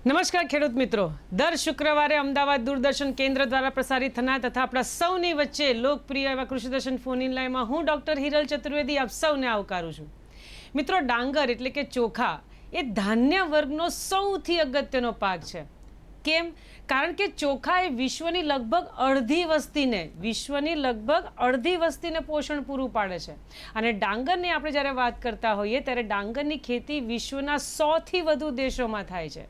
નમસ્કાર ખેડૂત મિત્રો, દર શુક્રવારે અમદાવાદ દૂરદર્શન કેન્દ્ર દ્વારા પ્રસારિત થનાર તથા આપણા સૌની વચ્ચે લોકપ્રિય એવા કૃષિ દર્શન ફોન ઇન લાઈનમાં હું ડૉક્ટર હિરલ ચતુર્વેદી આપ સૌને આવકારું છું. મિત્રો, ડાંગર એટલે કે ચોખા એ ધાન્ય વર્ગનો સૌથી અગત્યનો પાક છે. કેમ? કારણ કે ચોખા એ વિશ્વની લગભગ અડધી વસ્તીને પોષણ પૂરું પાડે છે. અને ડાંગરની આપણે જ્યારે વાત કરતા હોઈએ ત્યારે ડાંગરની ખેતી વિશ્વના 100થી વધુ દેશોમાં થાય છે.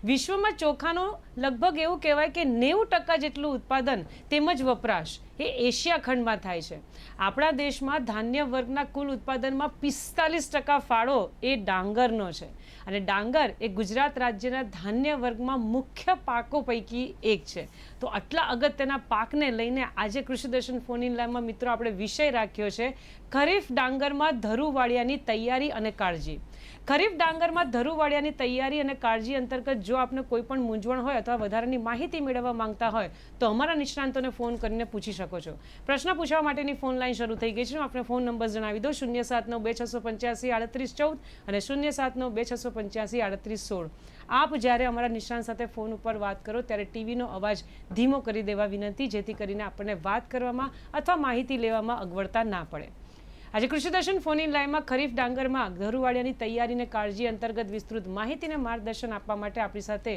વિશ્વમાં ચોખાનો લગભગ એવું કહેવાય કે 90% જેટલું ઉત્પાદન તેમજ વપરાશ એ એશિયા ખંડમાં થાય છે. આપણા દેશમાં ધાન્ય વર્ગના કુલ ઉત્પાદનમાં 45% ફાળો એ ડાંગરનો છે. અને ડાંગર એ ગુજરાત રાજ્યના ધાન્ય વર્ગમાં મુખ્ય પાકો પૈકી એક છે. તો આટલા અગત્યના પાકને લઈને આજે કૃષિ દર્શન ફોન ઇન લાઈવમાં મિત્રો આપણે વિષય રાખ્યો છે ખરીફ ડાંગરમાં ધરુવાળિયાની તૈયારી અને કાળજી. ખરીફ ડાંગરમાં ધરુવાળિયાની તૈયારી અને કાળજી અંતર્ગત જો આપને કોઈ પણ મૂંઝવણ હોય અથવા વધારાની માહિતી મેળવવા માંગતા હોય તો અમારા નિષ્ણાંતોને ફોન કરીને પૂછી શકો છો. પ્રશ્ન પૂછવા માટેની ફોન લાઈન શરૂ થઈ ગઈ છે. આપણે ફોન નંબર જણાવી દો: 07926853814 અને 07926853816. આપ જ્યારે અમારા નિષ્ણાંત સાથે ફોન ઉપર વાત કરો ત્યારે ટીવીનો અવાજ ધીમો કરી દેવા વિનંતી, જેથી કરીને આપણને વાત કરવામાં અથવા માહિતી લેવામાં અગવડતા ના પડે. આજે કૃષિ દર્શન ફોન ઇન લાઈવમાં ખરીફ ડાંગરમાં ધરુવાળિયાની તૈયારીને કાળજી અંતર્ગત વિસ્તૃત માહિતીને માર્ગદર્શન આપવા માટે આપણી સાથે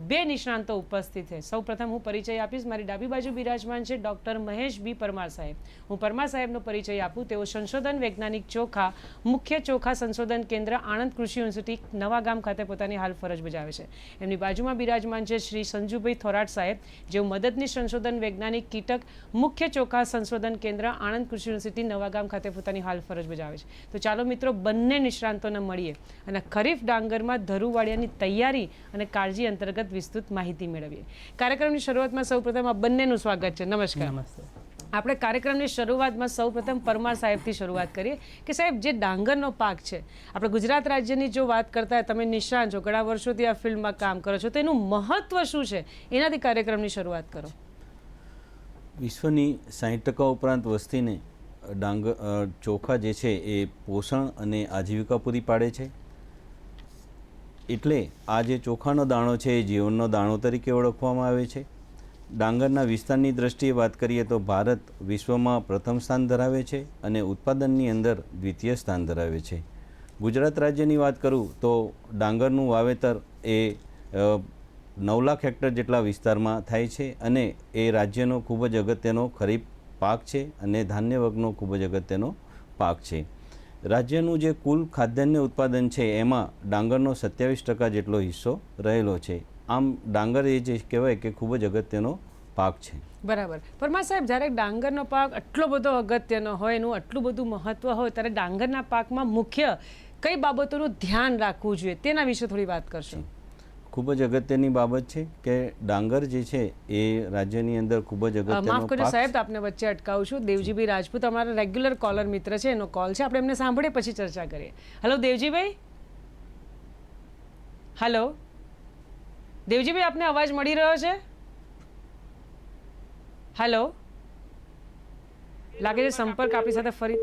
બે નિષ્ણાંતો ઉપસ્થિત છે. સૌપ્રથમ હું પરિચય આપીશ. મારી ડાબી બાજુ બિરાજમાન છે ડૉક્ટર મહેશ બી પરમાર સાહેબ. હું પરમાર સાહેબનો પરિચય આપું. તેઓ સંશોધન વૈજ્ઞાનિક ચોખા, મુખ્ય ચોખા સંશોધન કેન્દ્ર, આણંદ કૃષિ યુનિવર્સિટી નવાગામ ખાતે પોતાની હાલ ફરજ બજાવે છે. એમની બાજુમાં બિરાજમાન છે શ્રી સંજુભાઈ થોરાટ સાહેબ, જેઓ મદદની સંશોધન વૈજ્ઞાનિક કીટક, મુખ્ય ચોખા સંશોધન કેન્દ્ર, આણંદ કૃષિ યુનિવર્સિટી નવાગામ ખાતે પોતાની હાલ ફરજ બજાવે છે. તો ચાલો મિત્રો, બંને નિષ્ણાંતોને મળીએ અને ખરીફ ડાંગરમાં ધરુવાળિયાની તૈયારી અને કાળજી અંતર્ગત વિસ્તૃત માહિતી મેળવીએ. કાર્યક્રમની શરૂઆતમાં સૌપ્રથમ આ બંનેનું સ્વાગત છે. નમસ્કાર. આપણે કાર્યક્રમની શરૂઆતમાં સૌપ્રથમ પરમાર સાહેબથી શરૂઆત કરીએ કે સાહેબ, જે ડાંગરનો પાક છે, આપણે ગુજરાત રાજ્યની જો વાત કરતા, તમે નિષ્ણાંત છો, ઘણા વર્ષોથી આ ફિલ્ડમાં કામ કરો છો, તો એનું મહત્વ શું છે એનાથી કાર્યક્રમની શરૂઆત કરો. વિશ્વની 60% ઉપરાંત વસ્તીને ચોખા જે છે એ પોષણ અને આજીવિકા પૂરી પાડે છે. એટલે આ જે ચોખાનો દાણો છે એ જીવનનો દાણો તરીકે ઓળખવામાં આવે છે. ડાંગરના વિસ્તારની દ્રષ્ટિએ વાત કરીએ તો ભારત વિશ્વમાં પ્રથમ સ્થાન ધરાવે છે અને ઉત્પાદનની અંદર દ્વિતીય સ્થાન ધરાવે છે. ગુજરાત રાજ્યની વાત કરું તો ડાંગરનું વાવેતર એ 9 લાખ હેક્ટર જેટલા વિસ્તારમાં થાય છે અને એ રાજ્યનો ખૂબ જ અગત્યનો ખરીફ પાક છે અને ધાન્ય વર્ગનો ખૂબ જ અગત્યનો પાક છે. રાજ્યનું જે કુલ ખાદ્યાન્ય ઉત્પાદન છે એમાં ડાંગરનો 27% જેટલો હિસ્સો રહેલો છે. આમ ડાંગર એ જે કહેવાય કે ખૂબ જ અગત્યનો પાક છે. બરાબર. પરમાર સાહેબ, જ્યારે ડાંગરનો પાક આટલો બધો અગત્યનો હોય, એનું આટલું બધું મહત્વ હોય, ત્યારે ડાંગરના પાકમાં મુખ્ય કઈ બાબતોનું ધ્યાન રાખવું જોઈએ તેના વિશે થોડી વાત કરશો. ખૂબ જ અગત્યની બાબત છે કે ડાંગર જે છે એ રાજ્યની અંદર ખૂબ જ અગત્યનો પાક. માફ કરજો સાહેબ, આપને વચ્ચે અટકાવું છું. દેવજીભાઈ રાજપૂત અમારા રેગ્યુલર કોલર મિત્ર છે, એનો કોલ છે, આપણે એમને સાંભળીએ પછી ચર્ચા કરીએ. હેલો દેવજીભાઈ. હેલો દેવજીભાઈ, આપને અવાજ મળી રહ્યો છે? હેલો, લાગે છે સંપર્ક આપણી સાથે ફરી.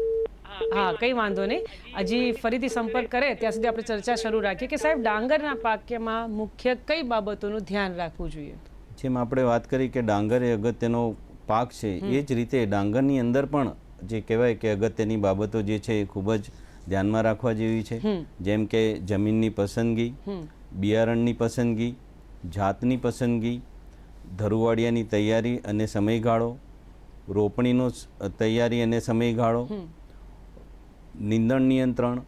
હા, કંઈ વાંધો નહીં. હજી ફરીથી સંપર્ક કરે ત્યાં સુધી આપણે ચર્ચા શરૂ રાખીએ કે સાહેબ, ડાંગરના પાકમાં મુખ્ય કઈ બાબતોનું ધ્યાન રાખવું જોઈએ. જેમ આપણે વાત કરી કે ડાંગર એ અગત્યનો પાક છે, એ જ રીતે ડાંગરની અંદર પણ જે કહેવાય કે અગત્યની બાબતો જે છે એ ખૂબ જ ધ્યાનમાં રાખવા જેવી છે. જેમ કે જમીનની પસંદગી, બિયારણની પસંદગી, જાતની પસંદગી, ધરુવાળિયાની તૈયારી અને સમયગાળો, રોપણીનો તૈયારી અને સમયગાળો, નીંદણ નિયંત્રણ,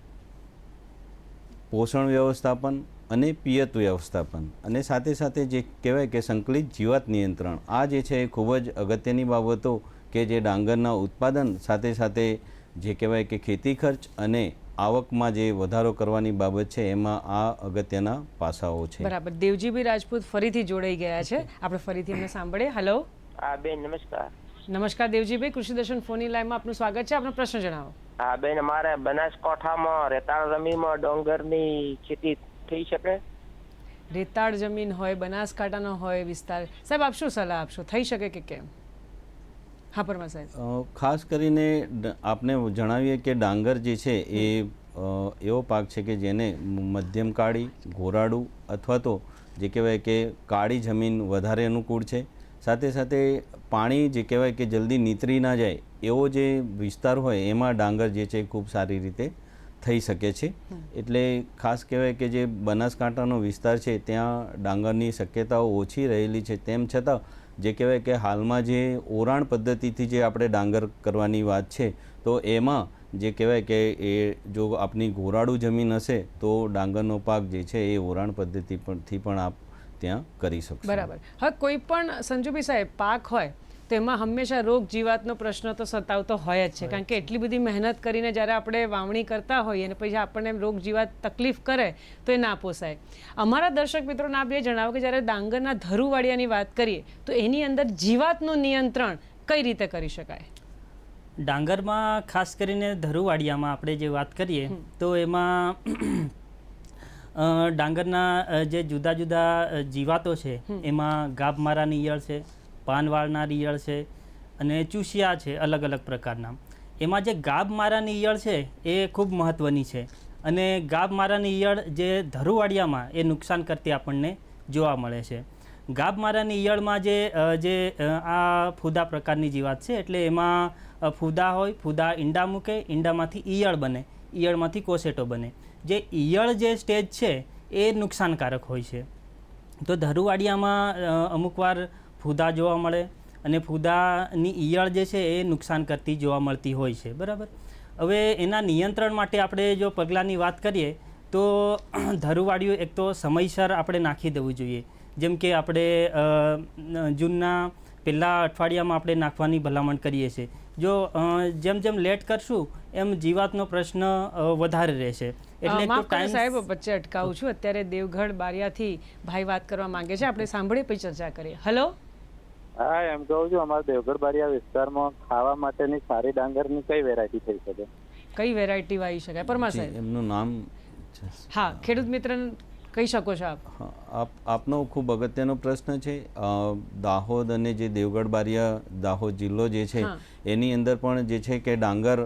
પોષણ વ્યવસ્થાપન અને પિયત વ્યવસ્થાપન, અને સાથે સાથે જે કહેવાય કે સંકલિત જીવાત નિયંત્રણ. આ જે છે એ ખૂબ જ અગત્યની બાબતો કે જે ડાંગરના ઉત્પાદન સાથે સાથે જે કહેવાય કે ખેતી ખર્ચ અને આવકમાં જે વધારો કરવાની બાબત છે એમાં આ અગત્યના પાસાઓ છે. બરાબર. દેવજીભાઈ રાજપૂત ફરીથી જોડાઈ ગયા છે, આપણે ફરીથી એમને સાંભળીએ. હેલો. હા બેન, નમસ્કાર. નમસ્કાર દેવજીભાઈ, કૃષિ દર્શન ફોન ઇન લાઈવમાં આપનું સ્વાગત છે. આપનો પ્રશ્ન જણાવો. હા બેન, અમારે બનાસકાંઠામાં રેતાળ જમીનમાં ડાંગરની ખેતી થઈ શકે? રેતાળ જમીન હોય, બનાસકાંઠાનો હોય વિસ્તાર, સાહેબ આપ શું સલાહ આપશો, થઈ શકે કે કેમ? હા પરમાર સાહેબ. ખાસ કરીને આપને જણાવીએ કે ડાંગર જે છે એ એવો પાક છે કે જેને મધ્યમકાળી, ઘોરાડું અથવા તો જે કહેવાય કે કાળી જમીન વધારે અનુકૂળ છે. સાથે સાથે પાણી જે કહેવાય કે જલ્દી નીતરી ના જાય એવો જે વિસ્તાર હોય એમાં ડાંગર જે છે ખૂબ સારી રીતે થઈ શકે છે. એટલે ખાસ કહેવાય કે જે બનાસકાંઠાનો વિસ્તાર છે ત્યાં ડાંગરની શક્યતાઓ ઓછી રહેલી છે. તેમ છતાં જે કહેવાય કે હાલમાં જે ઓરાણ પદ્ધતિથી જે આપણે ડાંગર કરવાની વાત છે તો એમાં જે કહેવાય કે એ જો આપની ગોરાડું જમીન હશે તો ડાંગરનો પાક જે છે એ ઓરાણ પદ્ધતિ પરથી પણ આપ ત્યાં કરી શકશો. બરાબર. હવે કોઈ પણ સંજુભાઈ સાહેબ પાક હોય તો એમાં હંમેશા રોગ જીવાતનો પ્રશ્ન તો સતાવતો હોય જ છે, કારણ કે એટલી બધી મહેનત કરીને જ્યારે આપણે વાવણી કરતા હોઈએ અને પછી આપણને રોગ જીવાત તકલીફ કરે તો એ ના પોસાય. અમારા દર્શક મિત્રોને આપ એ જણાવો કે જ્યારે ડાંગરના ધરુવાડિયાની વાત કરીએ તો એની અંદર જીવાતનું નિયંત્રણ કઈ રીતે કરી શકાય? ડાંગરમાં ખાસ કરીને ધરુવાડિયામાં આપણે જે વાત કરીએ તો એમાં ડાંગરના જે જુદા જુદા જીવાતો છે એમાં ગાભમારાની ઈયળ છે, પાનવાળનારી ઈયળ છે અને ચૂસિયા છે, અલગ અલગ પ્રકારના. એમાં જે ગાભમારાની ઈયળ છે એ ખૂબ મહત્ત્વની છે અને ગાભમારાની ઈયળ જે ધરુવાડિયામાં એ નુકસાન કરતી આપણને જોવા મળે છે. ગાભમારાની ઈયળમાં જે આ ફૂદા પ્રકારની જીવાત છે, એટલે એમાં ફૂદા હોય, ફૂદા ઈંડા મૂકે, ઈંડામાંથી ઈયળ બને, ઈયળમાંથી કોસેટો બને. જે ઈયળ જે સ્ટેજ છે એ નુકસાનકારક હોય છે. તો ધરુવાડિયામાં અમુક વાર ફૂદા જોવા મળે અને ફૂદાની ઈયળ જે છે એ નુકસાન કરતી જોવા મળતી હોય છે. બરાબર. હવે એના નિયંત્રણ માટે આપણે જો પગલાંની વાત કરીએ તો ધરુવાડિયું એક તો સમયસર આપણે નાખી દેવું જોઈએ. જેમ કે આપણે જૂનના પહેલાં અઠવાડિયામાં આપણે નાખવાની ભલામણ કરીએ છીએ. જો જેમ જેમ લેટ કરશું એમ જીવાતનો પ્રશ્ન વધારે રહેશે. એટલે માફ કરો સાહેબ, વચ્ચે અટકાવું છું. અત્યારે દેવગઢ બારિયાથી ભાઈ વાત કરવા માંગે છે, આપણે સાંભળીએ પછી ચર્ચા કરીએ. હેલો. હા, એમ કહું છું અમારા દેવગઢ બારિયા વિસ્તારમાં ખાવા માટેની સારી ડાંગરની કઈ વેરાયટી થઈ શકે? કઈ વેરાયટી વાવી શકાય? પરમા સાહેબ એમનું નામ? હા, ખેડૂત મિત્ર કહી શકો છો આપ. આપનો ખૂબ અગત્યનો પ્રશ્ન છે. દાહોદ અને જે દેવગઢ બારિયા દાહોદ જિલ્લો જે છે એની અંદર પણ જે છે કે ડાંગર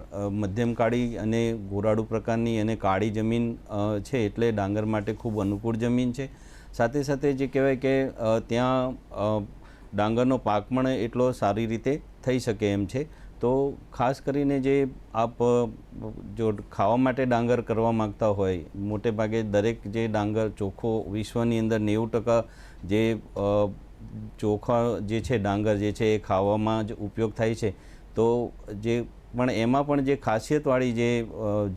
મધ્યમ કાળી અને ગોરાડું પ્રકારની અને કાળી જમીન છે, એટલે ડાંગર માટે ખૂબ અનુકૂળ જમીન છે. સાથે સાથે જે કહેવાય કે ત્યાં ડાંગરનો પાક પણ એટલો સારી રીતે થઈ શકે એમ છે. તો ખાસ કરીને જે આપ જો ખાવા માટે ડાંગર કરવા માગતા હોય, મોટે ભાગે દરેક જે ડાંગર ચોખ્ખો વિશ્વની અંદર 90% જે ચોખા જે છે ડાંગર જે છે એ ખાવામાં જ ઉપયોગ થાય છે. તો જે પણ એમાં પણ જે ખાસિયતવાળી જે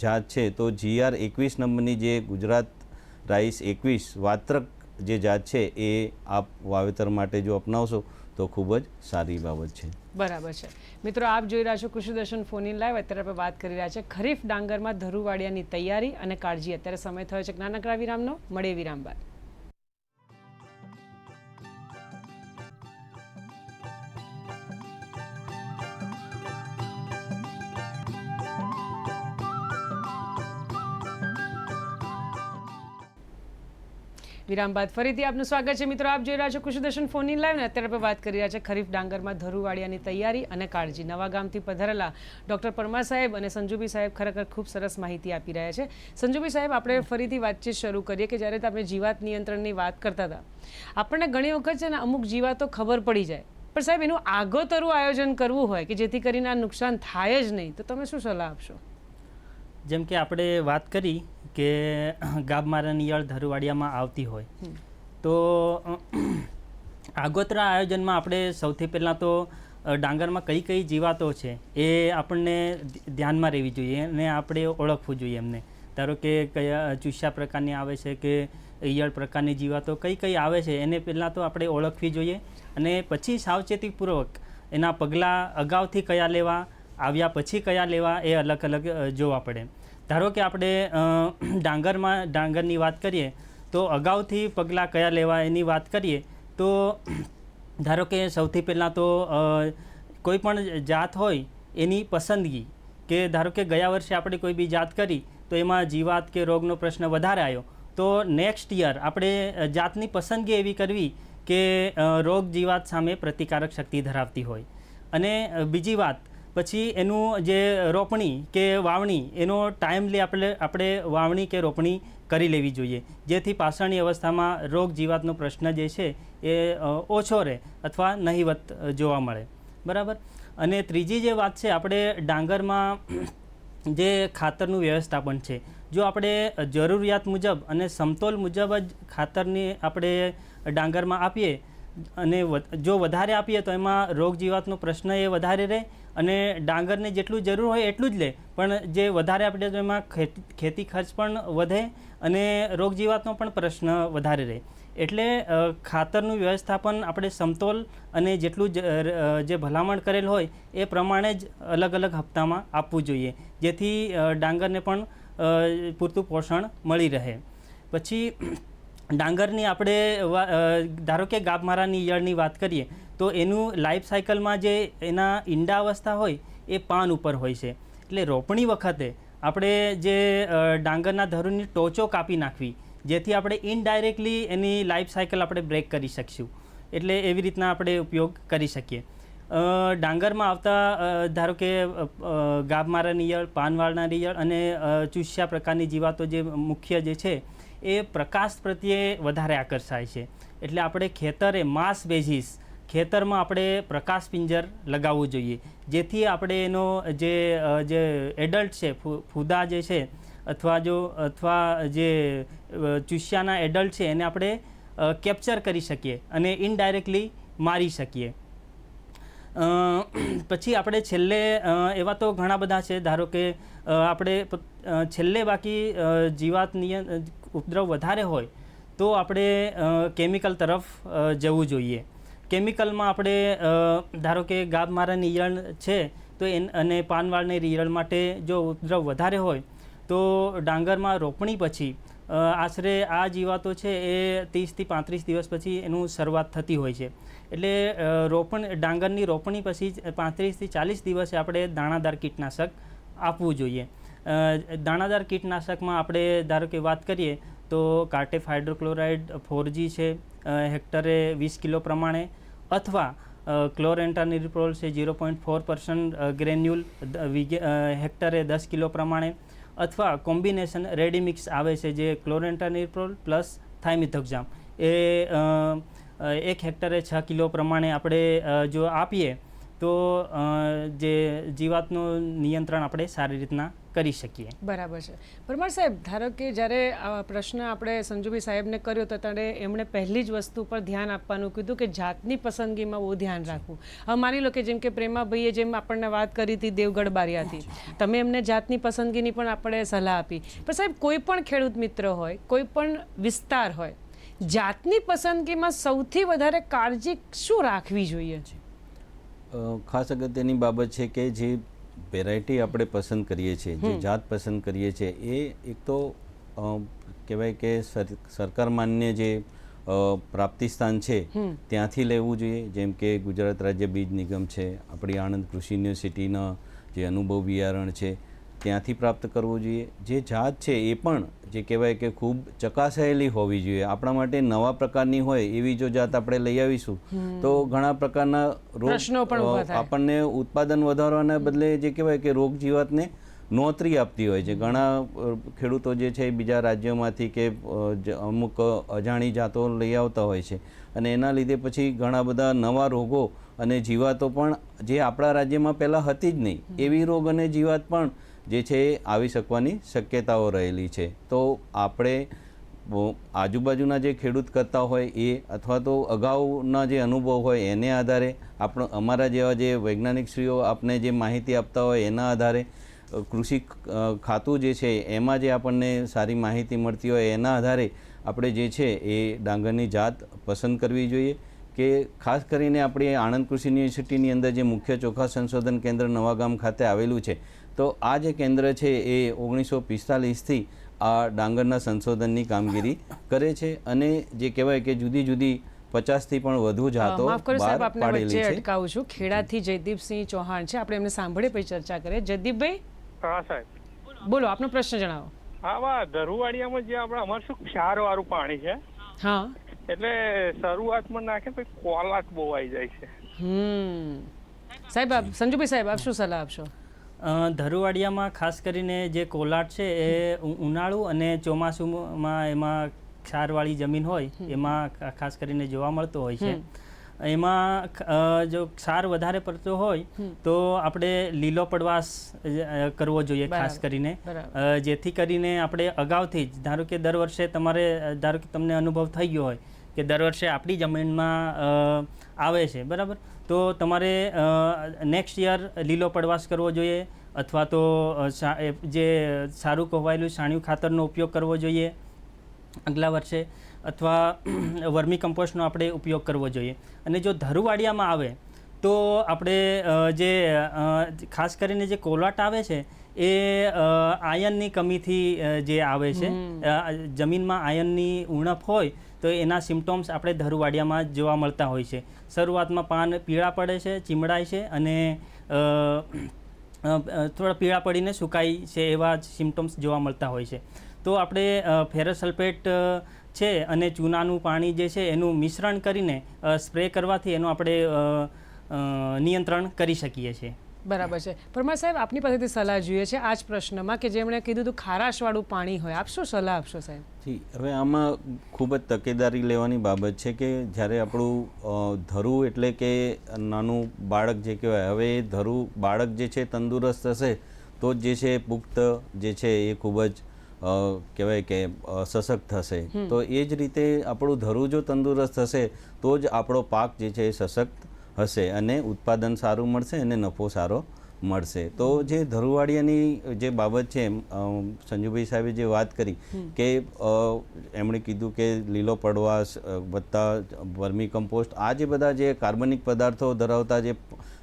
જાત છે તો GR21 નંબરની જે ગુજરાત રાઈસ 21 વાત્રક જે જાત છે એ આપ વાવેતર માટે જો અપનાવશો તો ખૂબ જ સારી બાબત છે. બરાબર છે. મિત્રો, આપ જોઈ રહ્યા છો કૃષિ દર્શન ફોન ઇન લાઈવ. અત્યારે આપણે વાત કરી રહ્યા છે ખરીફ ડાંગરમાં ધરુવાડિયાની તૈયારી અને કાળજી. અત્યારે સમય થયો છે નાનકડા વિરામનો. મળે વિરામ બાદ. વિરામ બાદ ફરીથી આપનું સ્વાગત છે. મિત્રો, આપ જોઈ રહ્યા છો કૃષિ દર્શન ફોન ઇન લાઈવ ને અત્યારે આપણે વાત કરી રહ્યા છે ખરીફ ડાંગરમાં ધરુવાડિયાની તૈયારી અને કાળજી. નવા ગામથી પધારેલા ડૉક્ટર પરમાર સાહેબ અને સંજુભાઈ સાહેબ ખરેખર ખૂબ સરસ માહિતી આપી રહ્યા છે. સંજુભાઈ સાહેબ, આપણે ફરીથી વાતચીત શરૂ કરીએ કે જ્યારે તમે જીવાત નિયંત્રણની વાત કરતા હતા, આપણને ઘણી વખત છે ને અમુક જીવાતો ખબર પડી જાય, પણ સાહેબ એનું આગોતરું આયોજન કરવું હોય કે જેથી કરીને આ નુકસાન થાય જ નહીં, તો તમે શું સલાહ આપશો? જેમ કે આપણે વાત કરી કે ગાભમારાની ઈયળ ધરુવાડિયામાં આવતી હોય તો આગોતરા આયોજનમાં આપણે સૌથી પહેલાં તો ડાંગરમાં કઈ કઈ જીવાતો છે એ આપણને ધ્યાનમાં રહેવી જોઈએ અને આપણે ઓળખવું જોઈએ એમને. ધારો કે કયા ચૂસ્યા પ્રકારની આવે છે કે ઈયળ પ્રકારની જીવાતો કઈ કઈ આવે છે એને પહેલાં તો આપણે ઓળખવી જોઈએ અને પછી સાવચેતીપૂર્વક એના પગલાં અગાઉથી કયા લેવા, આવ્યા પછી કયા લેવા એ અલગ અલગ જોવા પડે. ધારો કે આપણે ડાંગરની વાત કરીએ તો અગાઉથી પગલાં કયા લેવા એની વાત કરીએ તો ધારો કે સૌથી પહેલાં તો કોઈ પણ જાત હોય એની પસંદગી, કે ધારો કે ગયા વર્ષે આપણે કોઈ બી જાત કરી તો એમાં જીવાત કે રોગનો પ્રશ્ન વધારે આવ્યો તો નેક્સ્ટ યર આપણે જાતની પસંદગી એવી કરવી કે રોગ જીવાત સામે પ્રતિકારક શક્તિ ધરાવતી હોય. અને બીજી વાત પછી એનું જે રોપણી કે વાવણી એનો ટાઈમલી આપણે વાવણી કે રોપણી કરી લેવી જોઈએ, જેથી પાછળની અવસ્થામાં રોગ જીવાતનો પ્રશ્ન જે છે એ ઓછો રહે અથવા નહિવત જોવા મળે. બરાબર. અને ત્રીજી જે વાત છે, આપણે ડાંગરમાં જે ખાતરનું વ્યવસ્થાપન છે, જો આપણે જરૂરિયાત મુજબ અને સમતોલ મુજબ જ ખાતરની આપણે ડાંગરમાં આપીએ અને જો વધારે આપીએ તો એમાં રોગ જીવાતનો પ્રશ્ન એ વધારે રહે અને ડાંગરને જેટલું જરૂર હોય એટલું જ લે, પણ જે વધારે આપીએ તો એમાં ખેતી ખર્ચ પણ વધે અને રોગ જીવાતનો પણ પ્રશ્ન વધારે રહે. એટલે ખાતરનું વ્યવસ્થાપન આપણે સમતોલ અને જેટલું જે ભલામણ કરેલ હોય એ પ્રમાણે જ અલગ અલગ હપ્તામાં આપવું જોઈએ, જેથી ડાંગરને પણ પૂરતું પોષણ મળી રહે. પછી ડાંગરની આપણે ધારો કે ગાભમારાની ઈયળની વાત કરીએ તો એનું લાઈફ સાયકલમાં જે એના ઈંડા અવસ્થા હોય એ પાન ઉપર હોય છે. એટલે રોપણી વખતે આપણે જે ડાંગરના ધરુની ટોચો કાપી નાખવી, જેથી આપણે ઇનડાયરેક્ટલી એની લાઈફ સાયકલ આપણે બ્રેક કરી શકીશું. એટલે એવી રીતના આપણે ઉપયોગ કરી શકીએ. ડાંગરમાં આવતા ધારો કે ગાભમારાની ઈયળ, પાનવાળનારી ઈયળ અને ચૂસ્યા પ્રકારની જીવાતો જે મુખ્ય જે છે એ પ્રકાશ પ્રત્યે વધારે આકર્ષાય છે. એટલે આપણે ખેતરે માસ બેઝિસ ખેતરમાં આપણે પ્રકાશ પિંજર લગાવવું જોઈએ, જેથી આપણે એનો જે એડલ્ટ છે, ફૂદા જે છે અથવા જે ચૂસ્યાના એડલ્ટ છે એને આપણે કેપ્ચર કરી શકીએ અને ઇનડાયરેક્ટલી મારી શકીએ. પછી આપણે છેલ્લે એવા તો ઘણા બધા છે, ધારો કે આપણે છેલ્લે બાકી જીવાત ઉપદ્રવ વધારે હોય તો આપણે કેમિકલ તરફ જવું જોઈએ. કેમિકલમાં આપણે ધારો કે ગાભમારાની ઈયળ છે તો અને પાનવાળની ઈયળ માટે જો ઉપદ્રવ વધારે હોય તો ડાંગરમાં રોપણી પછી આશરે આ જીવાતો છે એ 30થી 35 દિવસ પછી એનું શરૂઆત થતી હોય છે. એટલે ડાંગરની રોપણી પછી 35થી 40 દિવસે આપણે દાણાદાર કીટનાશક આપવું જોઈએ. દાણાદાર કીટનાશકમાં આપણે ધારો કે વાત કરીએ તો કાર્ટેફ હાઇડ્રોક્લોરાઇડ 4G છે હેક્ટરે 20 કિલો પ્રમાણે, અથવા ક્લોરેન્ટાનિલિપ્રોલ છે 0.4% ગ્રેન્યુલ હેક્ટરે 10 કિલો પ્રમાણે, અથવા કોમ્બિનેશન રેડીમિક્સ આવે છે જે ક્લોરેન્ટાનિલિપ્રોલ પ્લસ થાઇમિથોક્ઝામ એ 1 હેક્ટરે 6 કિલો પ્રમાણે આપણે જો આપીએ તો જે જીવાતનું નિયંત્રણ આપણે સારી રીતના કરી શકીએ. બરાબર છે. પરમાર સાહેબ, ધારો કે જ્યારે આ પ્રશ્ન આપણે સંજુભાઈ સાહેબને કર્યો તો ત્યારે એમણે પહેલી જ વસ્તુ પર ધ્યાન આપવાનું કીધું કે જાતની પસંદગીમાં બહુ ધ્યાન રાખવું. હવે માની લો કે જેમ કે પ્રેમાભાઈએ જેમ આપણને વાત કરી હતી દેવગઢ બારિયાથી, તમે એમને જાતની પસંદગીની પણ આપણે સલાહ આપી. પણ સાહેબ, કોઈ પણ ખેડૂત મિત્ર હોય, કોઈ પણ વિસ્તાર હોય, જાતની પસંદગીમાં સૌથી વધારે કાળજી શું રાખવી જોઈએ? ખાસ અગત્યની બાબત છે કે જે વેરાયટી આપણે પસંદ કરીએ છીએ, જે જાત પસંદ કરીએ છીએ, એ એક તો કહેવાય કે સરકાર માન્ય જે પ્રાપ્તિ સ્થાન છે ત્યાંથી લેવું જોઈએ. જેમ કે ગુજરાત રાજ્ય બીજ નિગમ છે, આપણી આણંદ કૃષિ યુનિવર્સિટીના જે અનુભવ બિયારણ છે ત્યાંથી પ્રાપ્ત કરવું જોઈએ. જે જાત છે એ પણ જે કહેવાય કે ખૂબ ચકાસાયેલી હોવી જોઈએ. આપણા માટે નવા પ્રકારની હોય એવી જો જાત આપણે લઈ આવીશું તો ઘણા પ્રકારના રોગ આપણને ઉત્પાદન વધારવાના બદલે જે કહેવાય કે રોગ જીવાતને નોતરી આપતી હોય છે. ઘણા ખેડૂતો જે છે બીજા રાજ્યોમાંથી કે અમુક અજાણી જાતો લઈ આવતા હોય છે અને એના લીધે પછી ઘણા બધા નવા રોગો અને જીવાતો પણ જે આપણા રાજ્યમાં પહેલાં હતી જ નહીં એવી રોગ અને જીવાત પણ જે છે એ આવી શકવાની શક્યતાઓ રહેલી છે. તો આપણે આજુબાજુના જે ખેડૂત કરતા હોય એ અથવા તો અગાઉના જે અનુભવ હોય એને આધારે અમારા જેવા જે વૈજ્ઞાનિકશ્રીઓ આપને જે માહિતી આપતા હોય એના આધારે કૃષિ ખાતું જે છે એમાં જે આપણને સારી માહિતી મળતી હોય એના આધારે આપણે જે છે એ ડાંગરની જાત પસંદ કરવી જોઈએ. કે ખાસ કરીને આપણી આણંદ કૃષિ યુનિવર્સિટીની અંદર જે મુખ્ય ચોખા સંશોધન કેન્દ્ર નવાગામ ખાતે આવેલું છે, તો આ જે કેન્દ્ર છે એ 1945થી આ ડાંગરના સંશોધનની કામગીરી કરે છે અને જે કહેવાય કે જુદી જુદી 50થી પણ વધુ જાતો બહાર પાડેલી છે. અટકાવું છું. ખેડાથી જયદીપસિંહ ચૌહાણ છે, આપણે એમને સાંભળીએ પછી ચર્ચા કરીએ. જયદીપભાઈ, હા સાહેબ બોલો, આપનો પ્રશ્ન જણાવો. હા, ધરુવાડિયામાં જે આપણે અમારે શું ક્ષાર વાળું પાણી છે, હા, એટલે શરૂઆતમાં નાખે પછી કોલાટ બહુ આવી જાય છે. સાહેબ આપ સંજુભાઈ સાહેબ આપ શું સલાહ આપશો? ધરુવાડિયામાં ખાસ કરીને જે કોલાટ છે એ ઉનાળુ અને ચોમાસુમાં એમાં ક્ષારવાળી જમીન હોય એમાં ખાસ કરીને જોવા મળતો હોય છે. એમાં જો ક્ષાર વધારે પડતો હોય તો આપણે લીલો પડવાશ કરવો જોઈએ ખાસ કરીને, જેથી કરીને આપણે અગાઉથી જ ધારો કે દર વર્ષે ધારો કે તમને અનુભવ થઈ ગયો હોય કે દર વર્ષે આપણી જમીનમાં આવે છે, બરાબર, તો તમારે નેક્સ્ટ યર લીલો પડવાશ કરવો જોઈએ અથવા તો જે સારું કોહવાયેલું છાણિયું ખાતરનો ઉપયોગ કરવો જોઈએ આગલા વર્ષે, અથવા વર્મી કમ્પોસ્ટનો આપણે ઉપયોગ કરવો જોઈએ. અને જો ધરુવાડિયામાં આવે તો આપણે જે ખાસ કરીને જે કોલાટ આવે છે એ આયનની કમીથી જે આવે છે, જમીનમાં આયનની ઉણપ હોય તો એના સિમ્ટોમ્સ આપણે ધરુવાડિયામાં જોવા મળતા હોય છે. શરૂઆતમાં પાન પીળા પડે છે, ચીમડાય છે અને થોડા પીળા પડીને સુકાય છે, એવા સિમ્ટોમ્સ જોવા મળતા હોય છે. તો આપણે ફેરસ સલ્ફેટ છે અને ચૂનાનું પાણી જે છે એનું મિશ્રણ કરીને સ્પ્રે કરવાથી એનું આપણે નિયંત્રણ કરી શકીએ છીએ. બરાબર છે. પરમાર સાહેબ આપની પાસેથી સલાહ જોઈએ છે આ જ પ્રશ્નમાં કે જેમણે કીધું હતું ખારાશવાળું પાણી હોય, આપ શું સલાહ આપશો સાહેબ? જી, હવે આમાં ખૂબ જ તકેદારી લેવાની બાબત છે કે જ્યારે આપણું ધરું એટલે કે નાનું બાળક જે કહેવાય, હવે એ ધરું બાળક જે છે તંદુરસ્ત હશે તો જ જે છે પુખ્ત જે છે એ ખૂબ જ કહેવાય કે સશક્ત થશે. તો એ જ રીતે આપણું ધરું જો તંદુરસ્ત હશે તો જ આપણો પાક જે છે એ સશક્ત હશે અને ઉત્પાદન સારું મળશે અને નફો સારો મળશે. તો જે ધરુવાડિયાની જે બાબત છે, સંજુભાઈ સાહેબે જે વાત કરી કે એમણે કીધું કે લીલો પડવાશ વત્તા વર્મી કમ્પોસ્ટ, આ જે બધા જે કાર્બનિક પદાર્થો ધરાવતા જે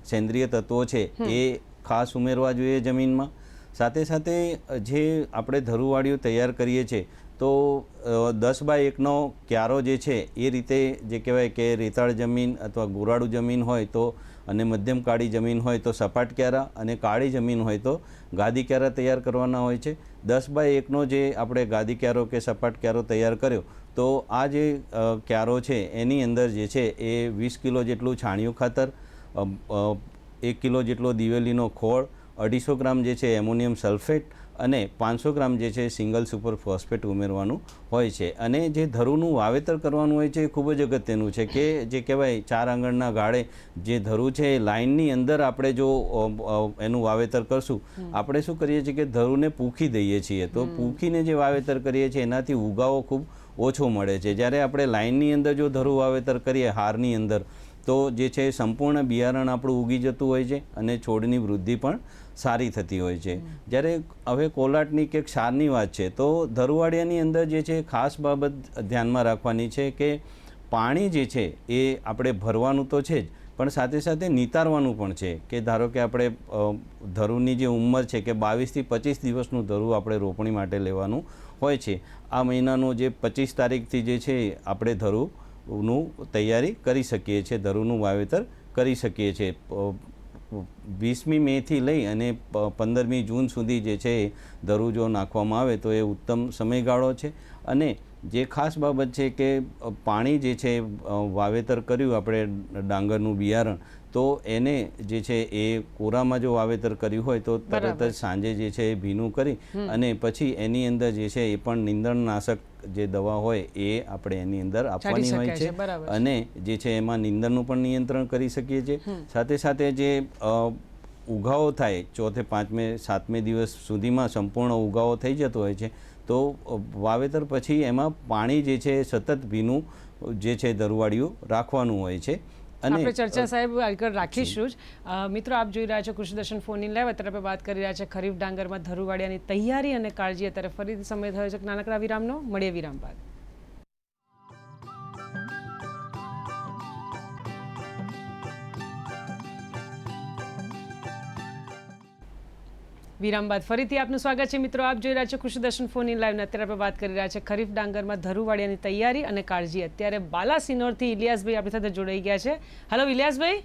સેન્દ્રિય તત્વો છે એ ખાસ ઉમેરવા જોઈએ જમીનમાં. સાથે સાથે જે આપણે ધરુવાડિયું તૈયાર કરીએ છીએ તો 10x1નો ક્યારો જે છે એ રીતે જે કહેવાય કે રેતાળ જમીન અથવા ગોરાળું જમીન હોય તો, અને મધ્યમ કાળી જમીન હોય તો સપાટ ક્યારા, અને કાળી જમીન હોય તો ગાદી ક્યારા તૈયાર કરવાના હોય છે. 10x1નો જે આપણે ગાદી ક્યારો કે સપાટ ક્યારો તૈયાર કર્યો તો આ જે ક્યારો છે એની અંદર જે છે એ 20 કિલો જેટલું છાણિયું ખાતર, 1 કિલો જેટલો દિવેલીનો ખોળ, 250 ગ્રામ જે છે એમોનિયમ સલ્ફેટ અને 500 ગ્રામ જે છે સિંગલ સુપર ફોસ્ફેટ ઉમેરવાનું હોય છે. અને જે ધરુનું વાવેતર કરવાનું હોય છે એ ખૂબ જ અગત્યનું છે કે જે કહેવાય 4 આંગળના ગાળે જે ધરું છે એ લાઇનની અંદર આપણે જો એનું વાવેતર કરશું, આપણે શું કરીએ છીએ કે ધરુને પૂંખી દઈએ છીએ, તો પૂંખીને જે વાવેતર કરીએ છીએ એનાથી ઉગાવો ખૂબ ઓછો મળે છે. જ્યારે આપણે લાઇનની અંદર જો ધરું વાવેતર કરીએ હારની અંદર તો જે છે સંપૂર્ણ બિયારણ આપણું ઉગી જતું હોય છે અને છોડની વૃદ્ધિ પણ સારી થતી હોય છે. જ્યારે હવે કોલાટની કે ક્ષારની વાત છે તો ધરુવાડિયાની અંદર જે છે ખાસ બાબત ધ્યાનમાં રાખવાની છે કે પાણી જે છે એ આપણે ભરવાનું તો છે જ, પણ સાથે સાથે નિતારવાનું પણ છે. કે ધારો કે આપણે ધરુની જે ઉંમર છે કે 22 થી 25 દિવસનું ધરું આપણે રોપણી માટે લેવાનું હોય છે. આ મહિનાનો જે 25 તારીખથી જે છે આપણે ધરુનું તૈયારી કરી શકીએ છીએ, ધરુનું વાવેતર કરી શકીએ છીએ. 20મી મેથી લઈ અને 15મી જૂન સુધી જે છે ધરું જો નાખવામાં આવે તો એ ઉત્તમ સમયગાળો છે. અને જે ખાસ બાબત છે કે પાણી જે છે વાવેતર કર્યું આપણે ડાંગરનું બિયારણ, તો એને જે છે એ કોરામાં જો વાવેતર કર્યું હોય તો તરત જ સાંજે જે છે એ ભીનું કરી અને પછી એની અંદર જે છે એ પણ નીંદણનાશક જે દવા હોય એ આપણે એની અંદર આપવાની હોય છે અને જે છે એમાં નીંદણનું પણ નિયંત્રણ કરી શકીએ છીએ. સાથે સાથે જે ઉગાવો થાય 4થે 5મે 7મે દિવસ સુધીમાં સંપૂર્ણ ઉગાવો થઈ જતો હોય છે, તો વાવેતર પછી એમાં પાણી જે છે સતત ભીનું જે છે ધરુવાડિયું રાખવાનું હોય છે. અને આપણે ચર્ચા સાહેબ આગળ રાખીશું જ. મિત્રો, આપ જોઈ રહ્યા છો કૃષિ દર્શન ફોન ઇન લાઈવ. અત્યારે આપણે વાત કરી રહ્યા છે ખરીફ ડાંગરમાં ધરુવાડિયાની તૈયારી અને કાળજી. અત્યારે ફરીથી સમય થયો છે નાનકડા વિરામનો. મળીએ વિરામ બાદ. વિરામ બાદ ફરીથી આપનું સ્વાગત છે મિત્રો. આપ જોઈ રહ્યા છો કૃષિ દર્શન ફોન ઇન લાઈવ. અત્યારે આપણે વાત કરી રહ્યા છે ખરીફ ડાંગરમાં ધરુવાડિયાની તૈયારી અને કાળજી. અત્યારે બાલાસિનોરથી ઇલિયાસભાઈ આપણી સાથે જોડાઈ ગયા છે. હેલો ઇલિયાસભાઈ.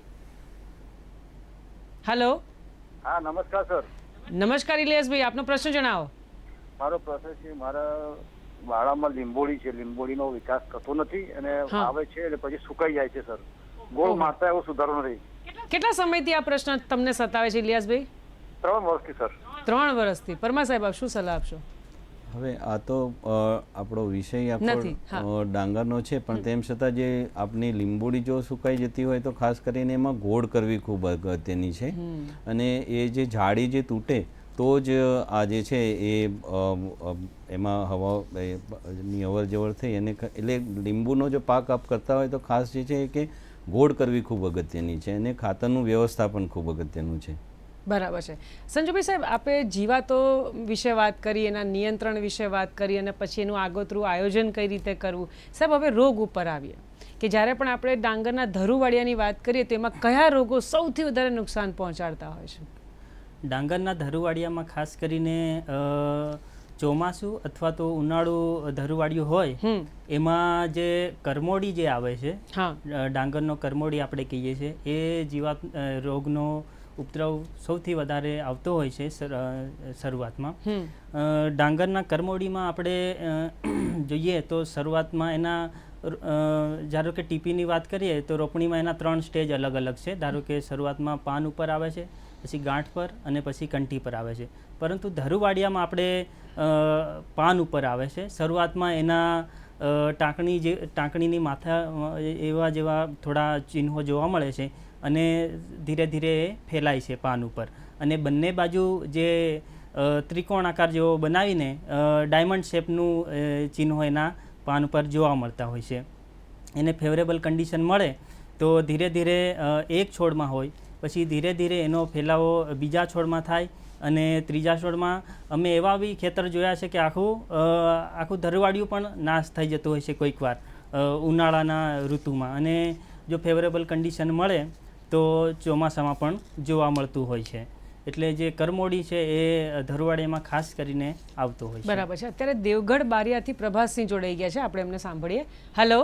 હેલો. હા, નમસ્કાર સર. નમસ્કાર ઇલિયાસભાઈ, આપનો પ્રશ્ન જણાવો. મારો પ્રશ્ન છે, મારા વાડામાં લીંબોડી છે, લીંબોડીનો વિકાસ થતો નથી અને આવે છે એટલે પછી સુકાઈ જાય છે સર. ગોળ મારતા એવો સુધારો નથી. કેટલા સમયથી આ પ્રશ્ન તમને સતાવે છે ઇલિયાસભાઈ? 3 વર્ષથી સર. 3 વર્ષથી. પરમાર સાહેબ, આપ શું સલાહ આપશો? હવે આ તો આપણો વિષય નથી, આપણો ડાંગરનો છે, પણ તેમ છતાં જે આપની લીંબોડી જો સુકાઈ જતી હોય તો ખાસ કરીને એમાં ગોળ કરવી ખૂબ અગત્યની છે. અને એ જે જાળી જે તૂટે તો જ આ જે છે એ એમાં હવાની અવર જવર થઈ અને એટલે લીંબુનો જો પાક આપ કરતા હોય તો ખાસ જે છે કે ગોળ કરવી ખૂબ અગત્યની છે અને ખાતરનું વ્યવસ્થાપન ખૂબ અગત્યનું છે. બરાબર છે. સંજુભાઈ સાહેબ, આપણે જીવાતો વિશે વાત કરી, એના નિયંત્રણ વિશે વાત કરી અને પછી એનું આગોતરું આયોજન કઈ રીતે કરવું. સાહેબ, હવે રોગ ઉપર આવીએ કે જ્યારે પણ આપણે ડાંગરના ધરુવાળિયાની વાત કરીએ તો એમાં કયા રોગો સૌથી વધારે નુકસાન પહોંચાડતા હોય છે? ડાંગરના ધરુવાળિયામાં ખાસ કરીને ચોમાસું અથવા તો ઉનાળુ ધરુવાળિયું હોય એમાં જે કરમોડી જે આવે છે, ડાંગરનો કરમોડી આપણે કહીએ છીએ, એ જીવાત રોગનો ઉપદ્રવ સૌથી વધારે આવતો હોય છે શરૂઆતમાં. ડાંગરના કરમોડીમાં આપણે જોઈએ તો શરૂઆતમાં એના ધારો કે ટીપીની વાત કરીએ તો રોપણીમાં એના 3 સ્ટેજ અલગ અલગ છે. ધારો કે શરૂઆતમાં પાન ઉપર આવે છે, પછી ગાંઠ પર અને પછી કંઠી પર આવે છે. પરંતુ ધરુવાળિયામાં આપણે પાન ઉપર આવે છે. શરૂઆતમાં એના ટાંકણીની માથા એવા જેવા થોડા ચિહ્નો જોવા મળે છે અને ધીરે ધીરે એ ફેલાય છે પાન ઉપર. અને બંને બાજુ જે ત્રિકોણ આકાર જેવો બનાવીને ડાયમંડ શેપનું ચિહ્નો એના પાન ઉપર જોવા મળતા હોય છે. એને ફેવરેબલ કન્ડિશન મળે તો ધીરે ધીરે એક છોડમાં હોય, પછી ધીરે ધીરે એનો ફેલાવો બીજા છોડમાં થાય અને ત્રીજા છોડમાં. અમે એવા બી ખેતર જોયા છે કે આખું ધરુવાળિયું પણ નાશ થઈ જતું હોય છે કોઈક વાર ઉનાળાના ઋતુમાં. અને જો ફેવરેબલ કન્ડિશન મળે તો ચોમાસામાં પણ જોવા મળતું હોય છે. એટલે જે કરમોડી છે એ ધરુવાળિયામાં ખાસ કરીને આવતો હોય છે. બરાબર છે. અત્યારે દેવગઢ બારિયાથી પ્રભાસસિંહ જોડાઈ ગયા છે, આપણે એમને સાંભળીએ. હેલો.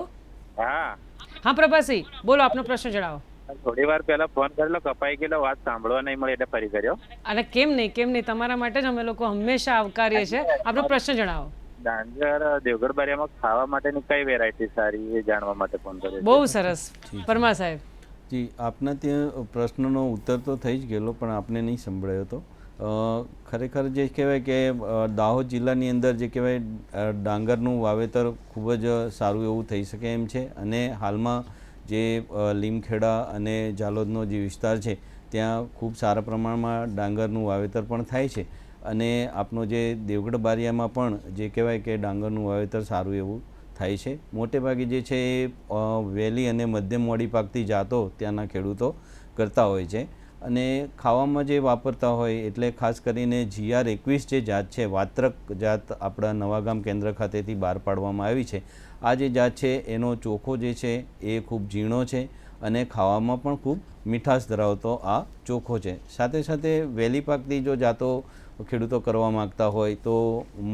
હા પ્રભાસસિંહ, બોલો, આપનો પ્રશ્ન જણાવો. થોડી વાર પહેલા ફોન કરેલો, કપાઈ ગયેલો, વાત સાંભળવા નહીં મળી એટલે ફરી કર્યો. અને કેમ નહીં, તમારા માટે જ અમે લોકો હંમેશા આવકારીએ છીએ. આપનો પ્રશ્ન જણાવો. ડાંગર દેવગઢ બારિયામાં ખાવા માટેની કઈ વેરાયટી સારી એ જાણવા માટે ફોન કર્યો. બહુ સરસ. પરમાર સાહેબ. જી, આપના ત્યાં પ્રશ્નનો ઉત્તર તો થઈ જ ગયેલો, પણ આપને નહીં સંભળાયો હતો. ખરેખર જે કહેવાય કે દાહોદ જિલ્લાની અંદર જે કહેવાય ડાંગરનું વાવેતર ખૂબ જ સારું એવું થઈ શકે એમ છે. અને હાલમાં જે લીમખેડા અને ઝાલોદનો જે વિસ્તાર છે ત્યાં ખૂબ સારા પ્રમાણમાં ડાંગરનું વાવેતર પણ થાય છે. અને આપનો જે દેવગઢ બારિયામાં પણ જે કહેવાય કે ડાંગરનું વાવેતર સારું એવું થાય છે. મોટે ભાગે જે છે એ વહેલી અને મધ્યમ મોડી પાકતી જાતો ત્યાંના ખેડૂતો કરતા હોય છે. અને ખાવામાં જે વાપરતા હોય એટલે ખાસ કરીને GR21 જે જાત છે, વાત્રક જાત આપણા નવાગામ કેન્દ્ર ખાતેથી બહાર પાડવામાં આવી છે. આ જે જાત છે એનો ચોખો જે છે એ ખૂબ ઝીણો છે અને ખાવામાં પણ ખૂબ મીઠાશ ધરાવતો આ ચોખો છે. સાથે સાથે વહેલી પાકતી જો જાતો ખેડૂતો કરવા માગતા હોય તો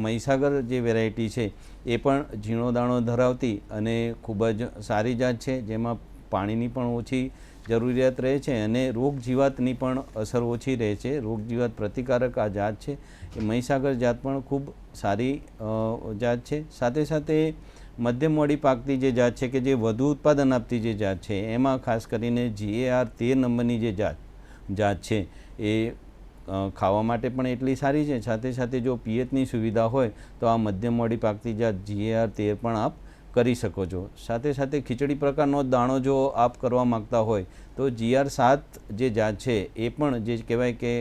મહીસાગર જે વેરાયટી છે એ પણ ઝીણો દાણો ધરાવતી અને ખૂબ જ સારી જાત છે, જેમાં પાણીની પણ ઓછી જરૂરિયાત રહે છે અને રોગ જીવાતની પણ અસર ઓછી રહે છે. રોગ જીવાત પ્રતિકારક આ જાત છે. એ મહીસાગર જાત પણ ખૂબ સારી જાત છે. સાથે સાથે મધ્યમ મોડી પાકતી જે જાત છે કે જે વધુ ઉત્પાદન આપતી જે જાત છે એમાં ખાસ કરીને GAR 13 નંબરની જે જાત છે એ ખાવા માટે પણ એટલી સારી છે. સાથે સાથે જો પિયતની સુવિધા હોય તો આ મધ્યમ મોડી પાકતી જાત GAR 13 પણ આપ કરી શકો છો. સાથે સાથે ખીચડી પ્રકારનો દાણો જો આપ કરવા માગતા હોય તો GR 7 જે જાત છે એ પણ જે કહેવાય કે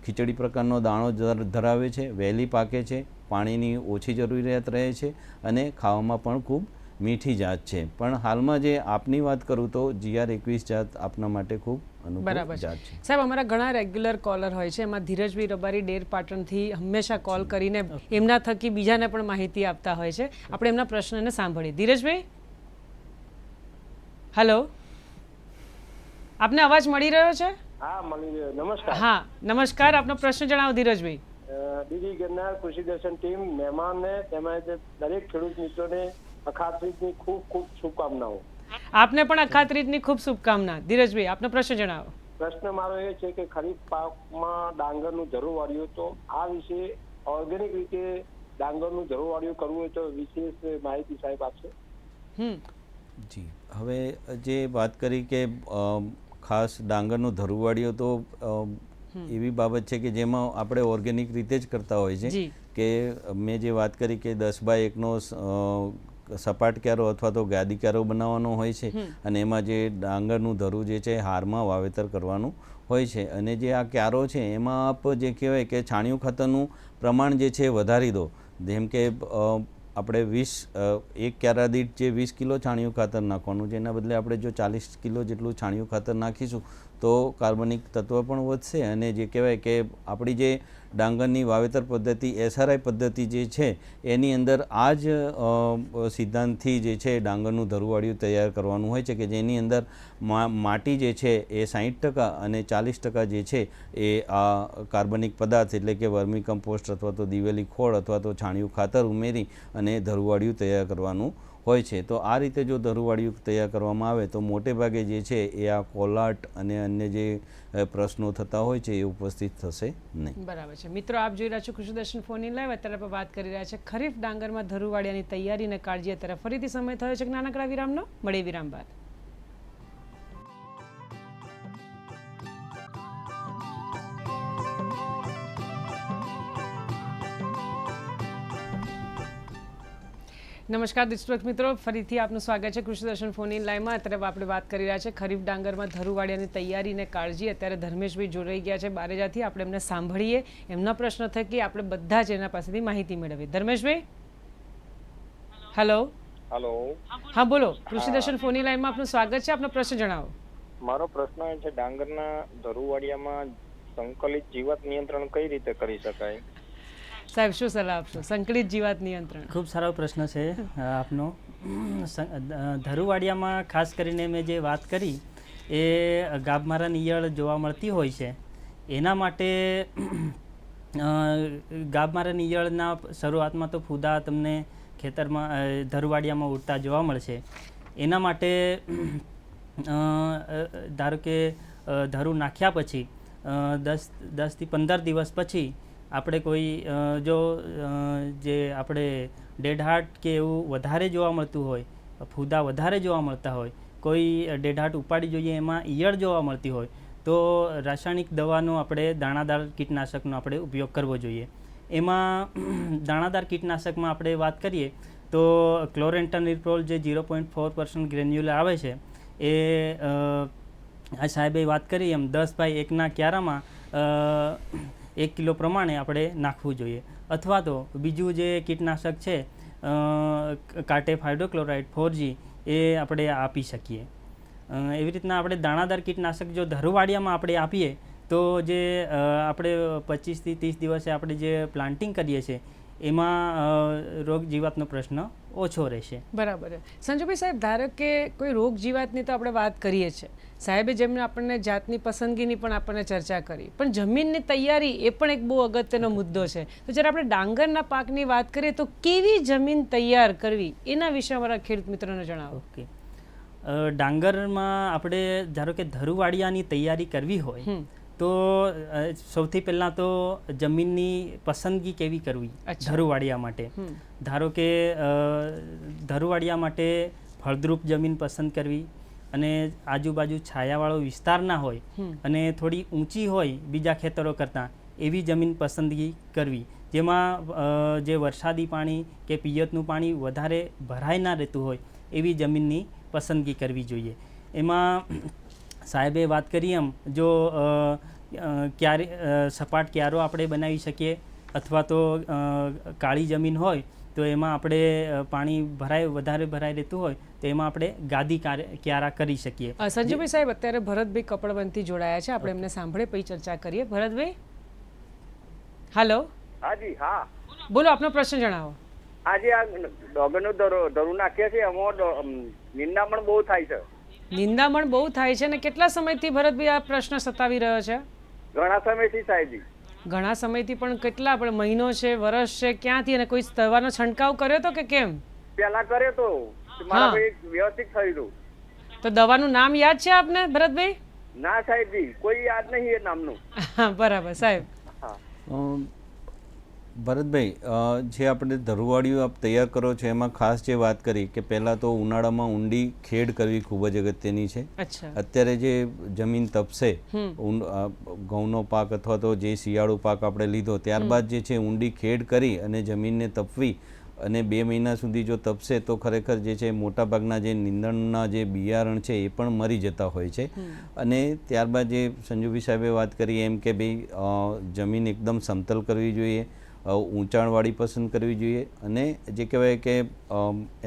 ખીચડી પ્રકારનો દાણો ધરાવે છે, વહેલી પાકે છે, પાણીની ઓછી જરૂરિયાત રહે છે અને ખાવામાં પણ ખૂબ મીઠી જાત છે. પણ હાલમાં જે આપની વાત કરું તો GR21 જાત આપના માટે ખૂબ અનુકૂળ જાત છે. સાહેબ, અમારા ઘણા રેગ્યુલર કોલર હોય છે, એમાં ધીરજભાઈ રબારી ડેર પાટણથી હંમેશા કોલ કરીને એમના થકી બીજાને પણ માહિતી આપતા હોય છે. આપણે એમના પ્રશ્નને સાંભળીએ. ધીરજભાઈ, હેલો, આપને અવાજ મળી રહ્યો છે? હા, મળી રહ્યો. નમસ્કાર. હા, નમસ્કાર. આપનો પ્રશ્ન જણાવો ધીરજભાઈ. ડીડી ગિરનાર કૃષિ દર્શન ટીમ, મહેમાનને તેમજ દરેક ખેડૂત મિત્રોને અખાત્રીજની ખૂબ ખૂબ શુભકામનાઓ. આપને પણ અખાત્રીજની ખૂબ શુભકામના. ધીરજભાઈ, આપનો પ્રશ્ન જણાવો. પ્રશ્ન મારો એ છે કે ખરીફ પાકમાં ડાંગરનું જરૂરવાળ્યું, તો આ વિશે ઓર્ગેનિક રીતે ડાંગરનું જરૂરવાળ્યું કરવું હોય તો વિશેષ માહિતી સાહેબ આપશે. જી, હવે જે વાત કરી કે ખાસ ડાંગરનું ધરુવાડીઓ તો એવી બાબત છે કે જેમાં આપણે ઓર્ગેનિક રીતે જ કરતા હોય છે જી. કે મેં જે વાત કરી કે 10x1નો સપાટ ક્યારો અથવા તો ગાદી ક્યારો બનાવવાનો હોય છે અને એમાં જે ડાંગરનું ધરું જે છે હારમાં વાવેતર કરવાનું હોય છે અને જે આ ક્યારો છે એમાં આપ જે કહેવાય કે છાણિયું ખાતરનું પ્રમાણ જે છે વધારી દો. જેમ કે આપણે 20 એક ક્યારા દીઠ જે 20 કિલો છાણિયું ખાતર નાખવાનું છે એના બદલે આપણે જો 40 કિલો જેટલું છાણિયું ખાતર નાખીશું તો કાર્બનિક તત્વ પણ વધશે અને જે કહેવાય કે આપણી જે ડાંગરની વાવેતર પદ્ધતિ SRI પદ્ધતિ જે છે એની અંદર આ જ સિદ્ધાંતથી જે છે ડાંગરનું ધરુવાડિયું તૈયાર કરવાનું હોય છે કે જેની અંદર માટી જે છે એ 60% અને 40% જે છે એ આ કાર્બનિક પદાર્થ એટલે કે વર્મી કમ્પોસ્ટ અથવા તો દિવેલી ખોળ અથવા તો છાણિયું ખાતર ઉમેરી અને ધરુવાડિયું તૈયાર કરવાનું હોય છે. તો આ રીતે જો ધરુવાડિયું તૈયાર કરવામાં આવે તો મોટે ભાગે જે છે એ આ કોલાટ અને અન્ય જે પ્રશ્નો થતા હોય છે એ ઉપસ્થિત થશે નહીં. બરાબર છે. મિત્રો, આપ જોઈ રહ્યા છો કૃષિ દર્શન ફોન ઇન લાઈવ. અત્યારે આપણે વાત કરી રહ્યા છે ખરીફ ડાંગરમાં ધરુવાડિયાની તૈયારી અને કાળજી. અત્યારે ફરીથી સમય થયો છે નાનકડા વિરામનો. મળે વિરામ બાદ. નમસ્કાર દર્શક મિત્રો, ફરીથી આપનું સ્વાગત છે કૃષિ દર્શન ફોન ઇન લાઈવમાં. અત્યારે આપણે વાત કરી રહ્યા છે ખરીફ ડાંગરમાં ધરુવાડિયાની તૈયારી અને કાળજી. અત્યારે ધર્મેશભાઈ જોડાઈ ગયા છે બારેજાથી. આપણે એમને સાંભળીએ, એમના પ્રશ્ન થકી આપણે બધા જ એના પાસેથી માહિતી મેળવીએ. ધર્મેશભાઈ, હેલો. હેલો. હા બોલો, કૃષિ દર્શન ફોન ઇન લાઈવમાં આપનું સ્વાગત છે. આપનો પ્રશ્ન જણાવો. મારો પ્રશ્ન એ છે ડાંગરના ધરુવાડિયામાં સંકલિત જીવાત નિયંત્રણ કઈ રીતે કરી શકાય? સાહેબ શું સલાહ આપશો? સંકલિત જીવાત નિયંત્રણ. ખૂબ સારો પ્રશ્ન છે આપનો. ધરુવાડિયામાં ખાસ કરીને મેં જે વાત કરી એ ગાભમારાની ઈયળ જોવા મળતી હોય છે. એના માટે ગાભમારાની ઈયળના શરૂઆતમાં તો ફૂદા તમને ખેતરમાં ધરુવાડિયામાં ઉડતા જોવા મળશે. એના માટે ધારો કે ધરું નાખ્યા પછી 10 થી 15 દિવસ પછી આપણે કોઈ જો જે આપણે ડેડ હાર્ટ કે એવું વધારે જોવા મળતું હોય, ફૂદા વધારે જોવા મળતા હોય, કોઈ ડેડ હાર્ટ ઉપાડી જોઈએ એમાં ઈયળ જોવા મળતી હોય તો રાસાયણિક દવાનો આપણે દાણાદાર કીટનાશકનો આપણે ઉપયોગ કરવો જોઈએ. એમાં દાણાદાર કીટનાશકમાં આપણે વાત કરીએ તો ક્લોરેન્ટનિપ્રોલ જે 0.4% ગ્રેન્યુલ આવે છે એ આ સાહેબે વાત કરી એમ 10x1ના ક્યારામાં 1 કિલો પ્રમાણે આપણે નાખવું જોઈએ. અથવા તો બીજું જે કીટનાશક છે કાર્ટેપ હાઇડ્રોક્લોરાઇડ 4G એ આપણે આપી શકીએ. એવી રીતના આપણે દાણાદાર કીટનાશક જો ધરુવાડિયામાં આપણે આપીએ તો જે આપણે 25 થી 30 દિવસે આપણે જે પ્લાન્ટિંગ કરીએ છીએ એમાં રોગ જીવાતનો પ્રશ્ન ઓછો રહેશે. બરાબર છે. સંજયભાઈ સાહેબ, ધારો કે કોઈ રોગ જીવાતની તો આપણે વાત કરીએ છીએ, સાહેબે જેમને આપણને જાતની પસંદગીની પણ આપણને ચર્ચા કરી, પણ જમીનની તૈયારી એ પણ એક બહુ અગત્યનો મુદ્દો છે. તો જ્યારે આપણે ડાંગરના પાકની વાત કરીએ તો કેવી જમીન તૈયાર કરવી એના વિશે અમારા ખેડૂત મિત્રોને જણાવો. ઓકે, ડાંગરમાં આપણે ધારો કે ધરુવાડિયાની તૈયારી કરવી હોય તો સૌથી પહેલાં તો જમીનની પસંદગી કેવી કરવી ધરુવાડિયા માટે. ધારો કે ધરુવાડિયા માટે ફળદ્રુપ જમીન પસંદ કરવી અને આજુબાજુ છાયાવાળો વિસ્તાર ના હોય અને થોડી ઊંચી હોય બીજા ખેતરો કરતાં એવી જમીન પસંદગી કરવી, જેમાં જે વરસાદી પાણી કે પિયતનું પાણી વધારે ભરાઈ ના રહેતું હોય એવી જમીનની પસંદગી કરવી જોઈએ. એમાં સાહેબે વાત કરી એમ જો સપાટ ક્યારો આપણે બનાવી શકીએ અથવા તો કાળી જમીન હોય તો એમાં આપણે પાણી વધારે ભરાઈ રહેતું હોય તો એમાં આપણે ગાદી ક્યારા કરી શકીએ. સંજયભાઈ સાહેબ, અત્યારે ભરતભાઈ કપડવંતથી જોડાયા છે, આપણે એમને સાંભળીએ પછી ચર્ચા કરીએ. ભરતભાઈ, હેલો. હાજી, હા બોલો, આપનો પ્રશ્ન જણાવો. આજે આ ડોગરનું ધરું નાખીએ છીએ એમાં નિંદામણ બહુ થાય છે. નિંદામણ બહુ થાય છે ને કેટલા સમયથી ભરતભાઈ આ પ્રશ્ન સતાવી રહ્યો છે? ઘણા સમયથી સાહેબજી. ઘણા સમયથી, પણ કેટલા? આપણે મહિનો છે, વર્ષ છે, ક્યાંથી? અને કોઈ દવાનો છંટકાવ કર્યો તો કે કેમ? પેલા કર્યો તો મારા ભાઈ વ્યવસ્થિત થયું હતું. તો દવાનું નામ યાદ છે આપને ભરતભાઈ? ના સાહેબજી, કોઈ યાદ નહીં એ નામનું. બરાબર સાહેબ. ભરતભાઈ, જે આપણે ધરુવાડીઓ આપ તૈયાર કરો છો એમાં ખાસ જે વાત કરી કે પહેલાં તો ઉનાળામાં ઊંડી ખેડ કરવી ખૂબ જ અગત્યની છે. અચ્છા. અત્યારે જે જમીન તપશે, ઘઉંનો પાક અથવા તો જે શિયાળુ પાક આપણે લીધો ત્યારબાદ જે છે ઊંડી ખેડ કરી અને જમીનને તપવી અને 2 મહિના સુધી જો તપશે તો ખરેખર જે છે મોટાભાગના જે નીંદણના જે બિયારણ છે એ પણ મરી જતા હોય છે. અને ત્યારબાદ જે સંજુભાઈ સાહેબે વાત કરી એમ કે ભાઈ જમીન એકદમ સમતલ કરવી જોઈએ, ઊંચાણવાળી પસંદ કરવી જોઈએ અને જે કહેવાય કે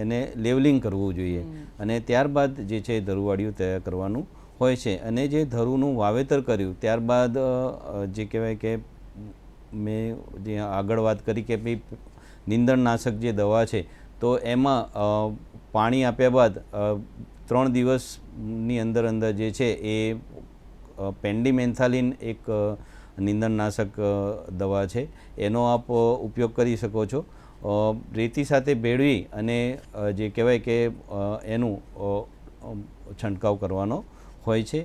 એને લેવલિંગ કરવું જોઈએ અને ત્યારબાદ જે છે ધરુવાડીઓ તૈયાર કરવાનું હોય છે. અને જે ધરુનું વાવેતર કર્યું ત્યારબાદ જે કહેવાય કે મેં જે આગળ વાત કરી કે ભાઈ નીંદણનાશક જે દવા છે તો એમાં પાણી આપ્યા બાદ 3 દિવસની અંદર જે છે એ પેન્ડીમેન્થાલિન એક નીંદણનાશક દવા છે એનો આપ ઉપયોગ કરી શકો છો. રેતી સાથે ભેળવી અને જે કહેવાય કે એનું છંટકાવ કરવાનો હોય છે.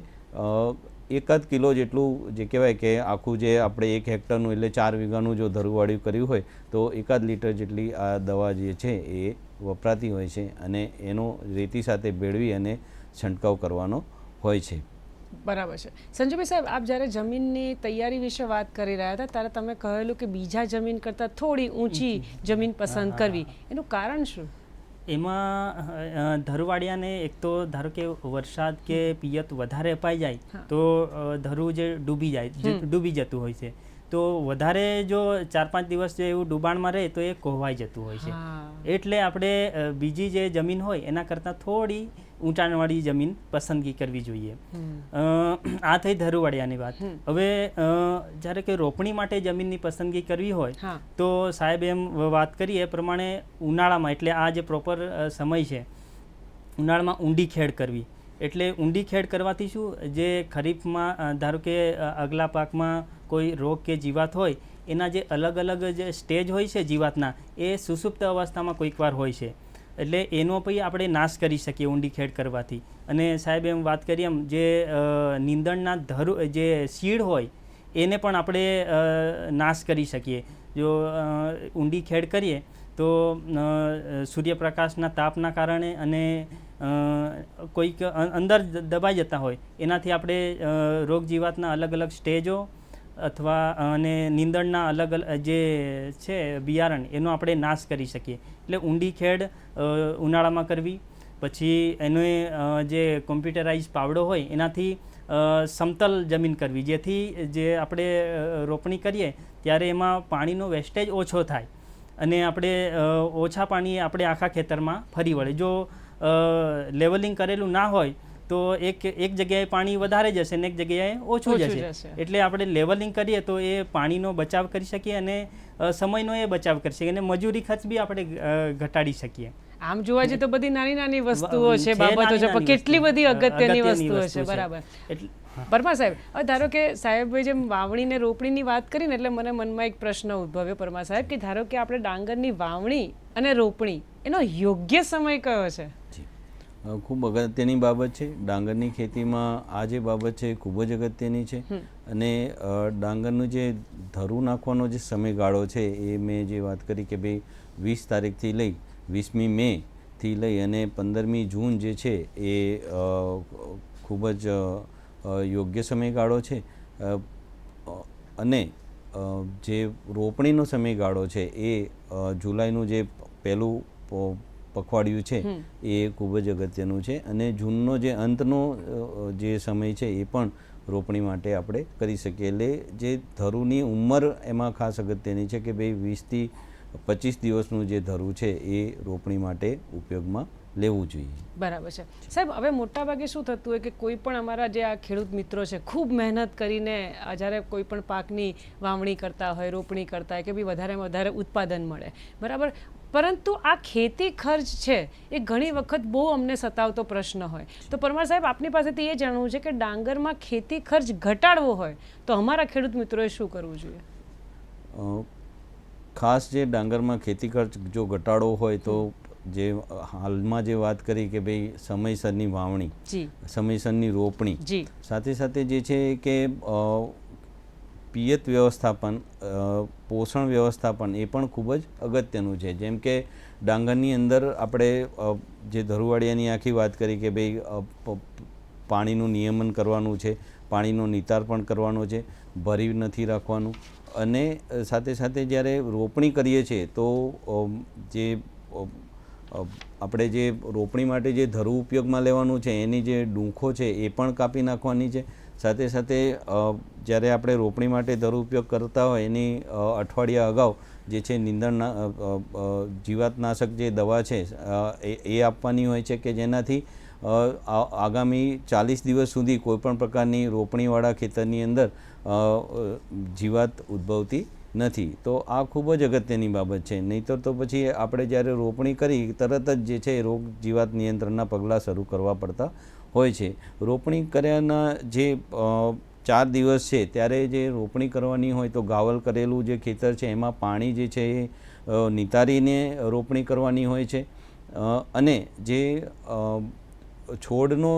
1 કિલો જેટલું જે કહેવાય કે આખું જે આપણે 1 હેક્ટરનું એટલે 4 વીઘાનું જો ધરુવાડિયું કર્યું હોય તો 1 લીટર જેટલી આ દવા જે છે એ વપરાતી હોય છે અને એનો રેતી સાથે ભેળવી અને છંટકાવ કરવાનો હોય છે. બરાબર છે. સંજુભાઈ સાહેબ, આપ જ્યારે જમીનની તૈયારી વિશે વાત કરી રહ્યા હતા ત્યારે તમે કહેલું કે બીજા જમીન કરતાં થોડી ઊંચી જમીન પસંદ કરવી, એનું કારણ શું? એમાં ધરુવાડિયાને એક તો ધારો કે વરસાદ કે પિયત વધારે અપાઈ જાય તો ધરુ જે ડૂબી જતું હોય છે. તો વધારે જો 4-5 દિવસ જે એવું ડૂબાણમાં રહે તો એ કોહવાઈ જતું હોય છે. એટલે આપણે બીજી જે જમીન હોય એના કરતાં થોડી ઊંચાણવાળી જમીન પસંદગી કરવી જોઈએ. આ થઈ ધરુવાડિયાની વાત. હવે જ્યારે કે રોપણી માટે જમીનની પસંદગી કરવી હોય તો સાહેબ એમ વાત કરી એ પ્રમાણે ઉનાળામાં, એટલે આ જે પ્રોપર સમય છે ઉનાળામાં ઊંડી ખેડ કરવી. એટલે ઊંડી ખેડ કરવાથી શું, જે ખરીફમાં ધારો કે અગલા પાકમાં કોઈ રોગ કે જીવાત હોય એના જે અલગ અલગ જે સ્ટેજ હોય છે જીવાતના એ સુસુપ્ત અવસ્થામાં કોઈક વાર હોય છે. એટલે એનો પછી આપણે નાશ કરી શકીએ ઊંડી ખેડ કરવાથી. અને સાહેબ એમ વાત કરી એમ જે નીંદણના જે સીડ હોય એને પણ આપણે નાશ કરી શકીએ. જો ઊંડી ખેડ કરીએ તો સૂર્યપ્રકાશના તાપના કારણે અને કોઈક અંદર દબાઈ જતા હોય એનાથી આપણે રોગ જીવાતના અલગ અલગ સ્ટેજો અથવા અને નીંદણના અલગ અલગ જે છે બિયારણ એનો આપણે નાશ કરી શકીએ. એટલે ઊંડી ખેડ ઉનાળામાં કરવી. પછી એનો જે કોમ્પ્યુટરાઇઝ પાવડો હોય એનાથી સમતલ જમીન કરવી, જેથી જે આપણે રોપણી કરીએ ત્યારે એમાં પાણીનો વેસ્ટેજ ઓછો થાય અને આપણે ઓછા પાણી આપણે આખા ખેતરમાં ફરી વળે. જો લેવલિંગ કરેલું ના હોય તો એક જગ્યાએ પાણી વધારે જશે ને એક જગ્યાએ ઓછું જશે. એટલે આપણે લેવલિંગ કરીએ તો એ પાણીનો બચાવ કરી શકીએ અને સમયનો એ બચાવ કરી શકીએ અને મજૂરી ખર્ચ બી આપણે ઘટાડી શકીએ. આમ જોવા જઈએ તો બધી નાની નાની વસ્તુઓ છે, બાબતો છે, પણ કેટલી બધી અગત્યની વસ્તુઓ છે. બરાબર. પરમાર સાહેબ, હવે ધારો કે સાહેબે જેમ વાવણી ને રોપણીની વાત કરી ને એટલે મને મનમાં એક પ્રશ્ન ઉદ્ભવ્યો પરમાર સાહેબ કે ધારો કે આપણે ડાંગરની વાવણી અને રોપણી એનો યોગ્ય સમય કયો છે? ખૂબ અગત્યની બાબત છે. ડાંગરની ખેતીમાં આ જે બાબત છે ખૂબ જ અગત્યની છે. અને ડાંગરનું જે ધરું નાખવાનો જે સમયગાળો છે એ મેં જે વાત કરી કે ભાઈ 20 તારીખથી લઈ 20મી મેથી લઈ અને 15મી જૂન જે છે એ ખૂબ જ યોગ્ય સમયગાળો છે. અને જે રોપણીનો સમયગાળો છે એ જુલાઈનું જે પહેલું પખવાડિયું છે એ ખૂબ જ અગત્યનું છે. અને જૂનનો જે અંતનો જે સમય છે એ પણ રોપણી માટે આપણે કરી શકીએ. એટલે જે ધરુની ઉંમર એમાં ખાસ અગત્યની છે કે ભાઈ 20થી 25 દિવસનું જે ધરું છે એ રોપણી માટે ઉપયોગમાં લેવું જોઈએ. બરાબર છે. સાહેબ, હવે મોટાભાગે શું થતું હોય કે કોઈ પણ અમારા જે આ ખેડૂત મિત્રો છે ખૂબ મહેનત કરીને જ્યારે કોઈ પણ પાકની વાવણી કરતા હોય, રોપણી કરતા હોય કે ભાઈ વધારેમાં વધારે ઉત્પાદન મળે, બરાબર, પરંતુ આ ખેતી ખર્ચ છે એ ઘણી વખત બહુ અમને સતાવતો પ્રશ્ન હોય. તો પરમાર સાહેબ, આપની પાસેથી એ જાણવું છે કે ડાંગરમાં ખેતી ખર્ચ ઘટાડવો હોય તો અમારા ખેડૂત મિત્રોએ શું કરવું જોઈએ? ખાસ જે ડાંગરમાં ખેતી ખર્ચ જો ઘટાડવો હોય તો જે હાલમાં જે વાત કરી કે ભાઈ સમયસરની વાવણી, સમયસરની રોપણી, સાથે સાથે જે છે કે પિયત વ્યવસ્થાપન, પોષણ વ્યવસ્થાપન એ પણ ખૂબ જ અગત્યનું છે. જેમ કે ડાંગરની અંદર આપણે જે ધરુવાડિયાની આખી વાત કરી કે ભાઈ પાણીનું નિયમન કરવાનું છે, પાણીનો નિતાર પણ કરવાનો છે, ભરી નથી રાખવાનું, અને સાથે સાથે જ્યારે રોપણી કરીએ છીએ તો જે આપણે જે રોપણી માટે જે ધરું ઉપયોગમાં લેવાનું છે એની જે ડૂંખો છે એ પણ કાપી નાખવાની છે. સાથે સાથે જ્યારે આપણે રોપણી માટે ધરું ઉપયોગ કરતા હોય એની અઠવાડિયા અગાઉ જે છે નીંદણના જીવાતનાશક જે દવા છે એ આપવાની હોય છે કે જેનાથી આગામી 40 દિવસ સુધી કોઈપણ પ્રકારની રોપણીવાળા ખેતરની અંદર જીવાત ઉદ્ભવતી નથી. તો આ ખૂબ જ અગત્યની બાબત છે. નહીંતર તો પછી આપણે જ્યારે રોપણી કરી તરત જ જે છે રોગ જીવાત નિયંત્રણના પગલાં શરૂ કરવા પડતા હોય છે. રોપણી કર્યાના જે 4 દિવસ છે ત્યારે જે રોપણી કરવાની હોય તો ગાવલ કરેલું જે ખેતર છે એમાં પાણી જે છે એ નિતારીને રોપણી કરવાની હોય છે. અને જે છોડનો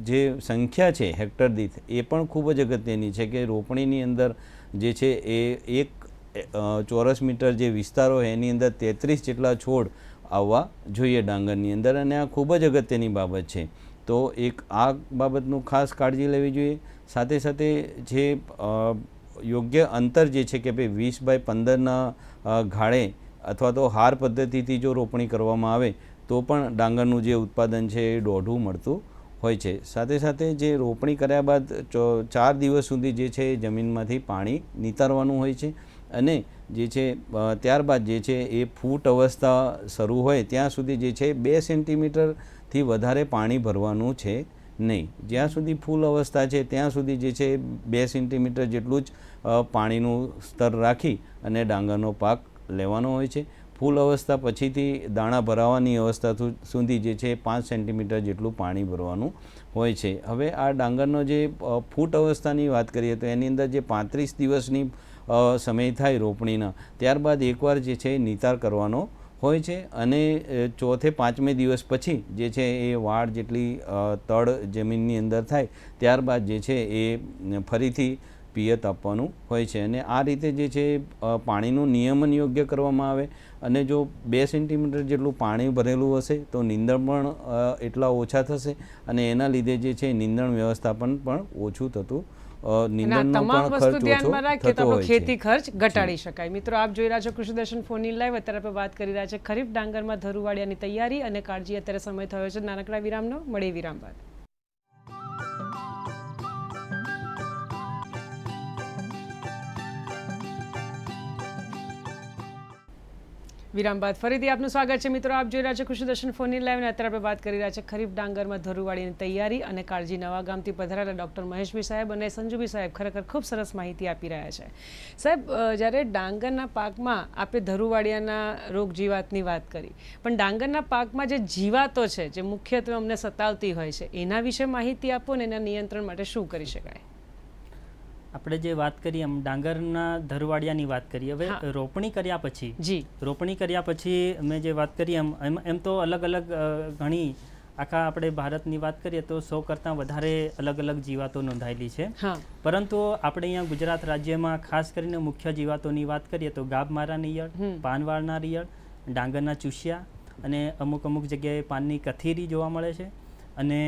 જે સંખ્યા છે હેક્ટર દીઠ એ પણ ખૂબ જ અગત્યની છે કે રોપણીની અંદર જે છે એ 1 ચોરસ મીટર જે વિસ્તાર હોય એની અંદર 33 જેટલા છોડ આવવા જોઈએ ડાંગરની અંદર, અને આ ખૂબ જ અગત્યની બાબત છે. તો એક આ બાબતનું ખાસ કાળજી લેવી જોઈએ. સાથે સાથે જે યોગ્ય અંતર જે છે કે ભાઈ 20x15ના ગાળે અથવા તો હાર પદ્ધતિથી જો રોપણી કરવામાં આવે તો પણ ડાંગરનું જે ઉત્પાદન છે એ દોઢું મળતું હોય છે. સાથે સાથે જે રોપણી કર્યા બાદ 4 દિવસ સુધી જે છે એ જમીનમાંથી પાણી નિતારવાનું હોય છે, અને જે છે ત્યારબાદ જે છે એ ફૂટ અવસ્થા શરૂ હોય ત્યાં સુધી જે છે 2 સેન્ટીમીટરથી વધારે પાણી ભરવાનું છે નહીં. જ્યાં સુધી ફૂલ અવસ્થા છે ત્યાં સુધી જે છે 2 સેન્ટીમીટર જેટલું જ પાણીનું સ્તર રાખી અને ડાંગરનો પાક લેવાનો હોય છે. ફૂલ અવસ્થા પછીથી દાણા ભરાવાની અવસ્થા સુધી જે છે 5 સેન્ટીમીટર જેટલું પાણી ભરવાનું હોય છે. હવે આ ડાંગરનો જે ફૂટ અવસ્થાની વાત કરીએ તો એની અંદર જે 35 દિવસની સમય થાય રોપણીના, ત્યારબાદ એકવાર જે છે નિતાર કરવાનો હોય છે, અને 4થે 5મે દિવસ પછી જે છે એ વાડ જેટલી તળ જમીનની અંદર થાય ત્યારબાદ જે છે એ ફરીથી પિયત આપવાનું હોય છે. અને આ રીતે જે છે પાણીનું નિયમન યોગ્ય કરવામાં આવે, અને જો 2 સેન્ટીમીટર જેટલું પાણી ભરેલું હશે તો નીંદણ પણ એટલા ઓછા થશે, અને એના લીધે જે છે નીંદણ વ્યવસ્થાપન પણ ઓછું થતું, નીંદણનો તમામ પણ વસ્તુ ખર્ચ ધ્યાનમાં ઓછો રાખીએ તો થતો આપણો હોય ખેતી છે. ખર્ચ ઘટાડી શકાય. મિત્રો, આપ જોઈ રહ્યા છો કૃષિ દર્શન ફોન ઇન લાઈવ. અત્યારે આપણે વાત કરી રહ્યા છે ખરીફ ડાંગરમાં ધરુવાડિયાની તૈયારી અને કાળજી. અત્યારે સમય થયો છે નાનકડા વિરામનો. મળીએ વિરામ બાદ. વિરામ બાદ ફરીથી આપનું સ્વાગત છે. મિત્રો, આપ જોઈ રહ્યા છો કૃષિ દર્શન ફોન ઇન લાઈવ, અને અત્યારે આપણે વાત કરી રહ્યા છે ખરીફ ડાંગરમાં ધરુવાડીની તૈયારી અને કાળજી. નવા ગામથી પધારેલા ડૉક્ટર મહેશભાઈ સાહેબ અને સંજુભાઈ સાહેબ ખરેખર ખૂબ સરસ માહિતી આપી રહ્યા છે. સાહેબ, જ્યારે ડાંગરના પાકમાં આપણે ધરુવાડિયાના રોગ જીવાતની વાત કરી, પણ ડાંગરના પાકમાં જે જીવાતો છે જે મુખ્યત્વે અમને સતાવતી હોય છે એના વિશે માહિતી આપો, ને એના નિયંત્રણ માટે શું કરી શકાય? આપણે જે વાત કરીએ એમ ડાંગરના ધરુવાડિયાની વાત કરીએ. હવે રોપણી કર્યા પછી મેં જે વાત કરી એમ તો અલગ અલગ ઘણી આખા આપણે ભારતની વાત કરીએ તો 100 કરતાં વધારે અલગ અલગ જીવાતો નોંધાયેલી છે. પરંતુ આપણે અહીંયા ગુજરાત રાજ્યમાં ખાસ કરીને મુખ્ય જીવાતોની વાત કરીએ તો ગાભમારાની ઈયળ, પાનવાળના ઈયળ, ડાંગરના ચૂસિયા, અને અમુક જગ્યાએ પાનની કથીરી જોવા મળે છે. અને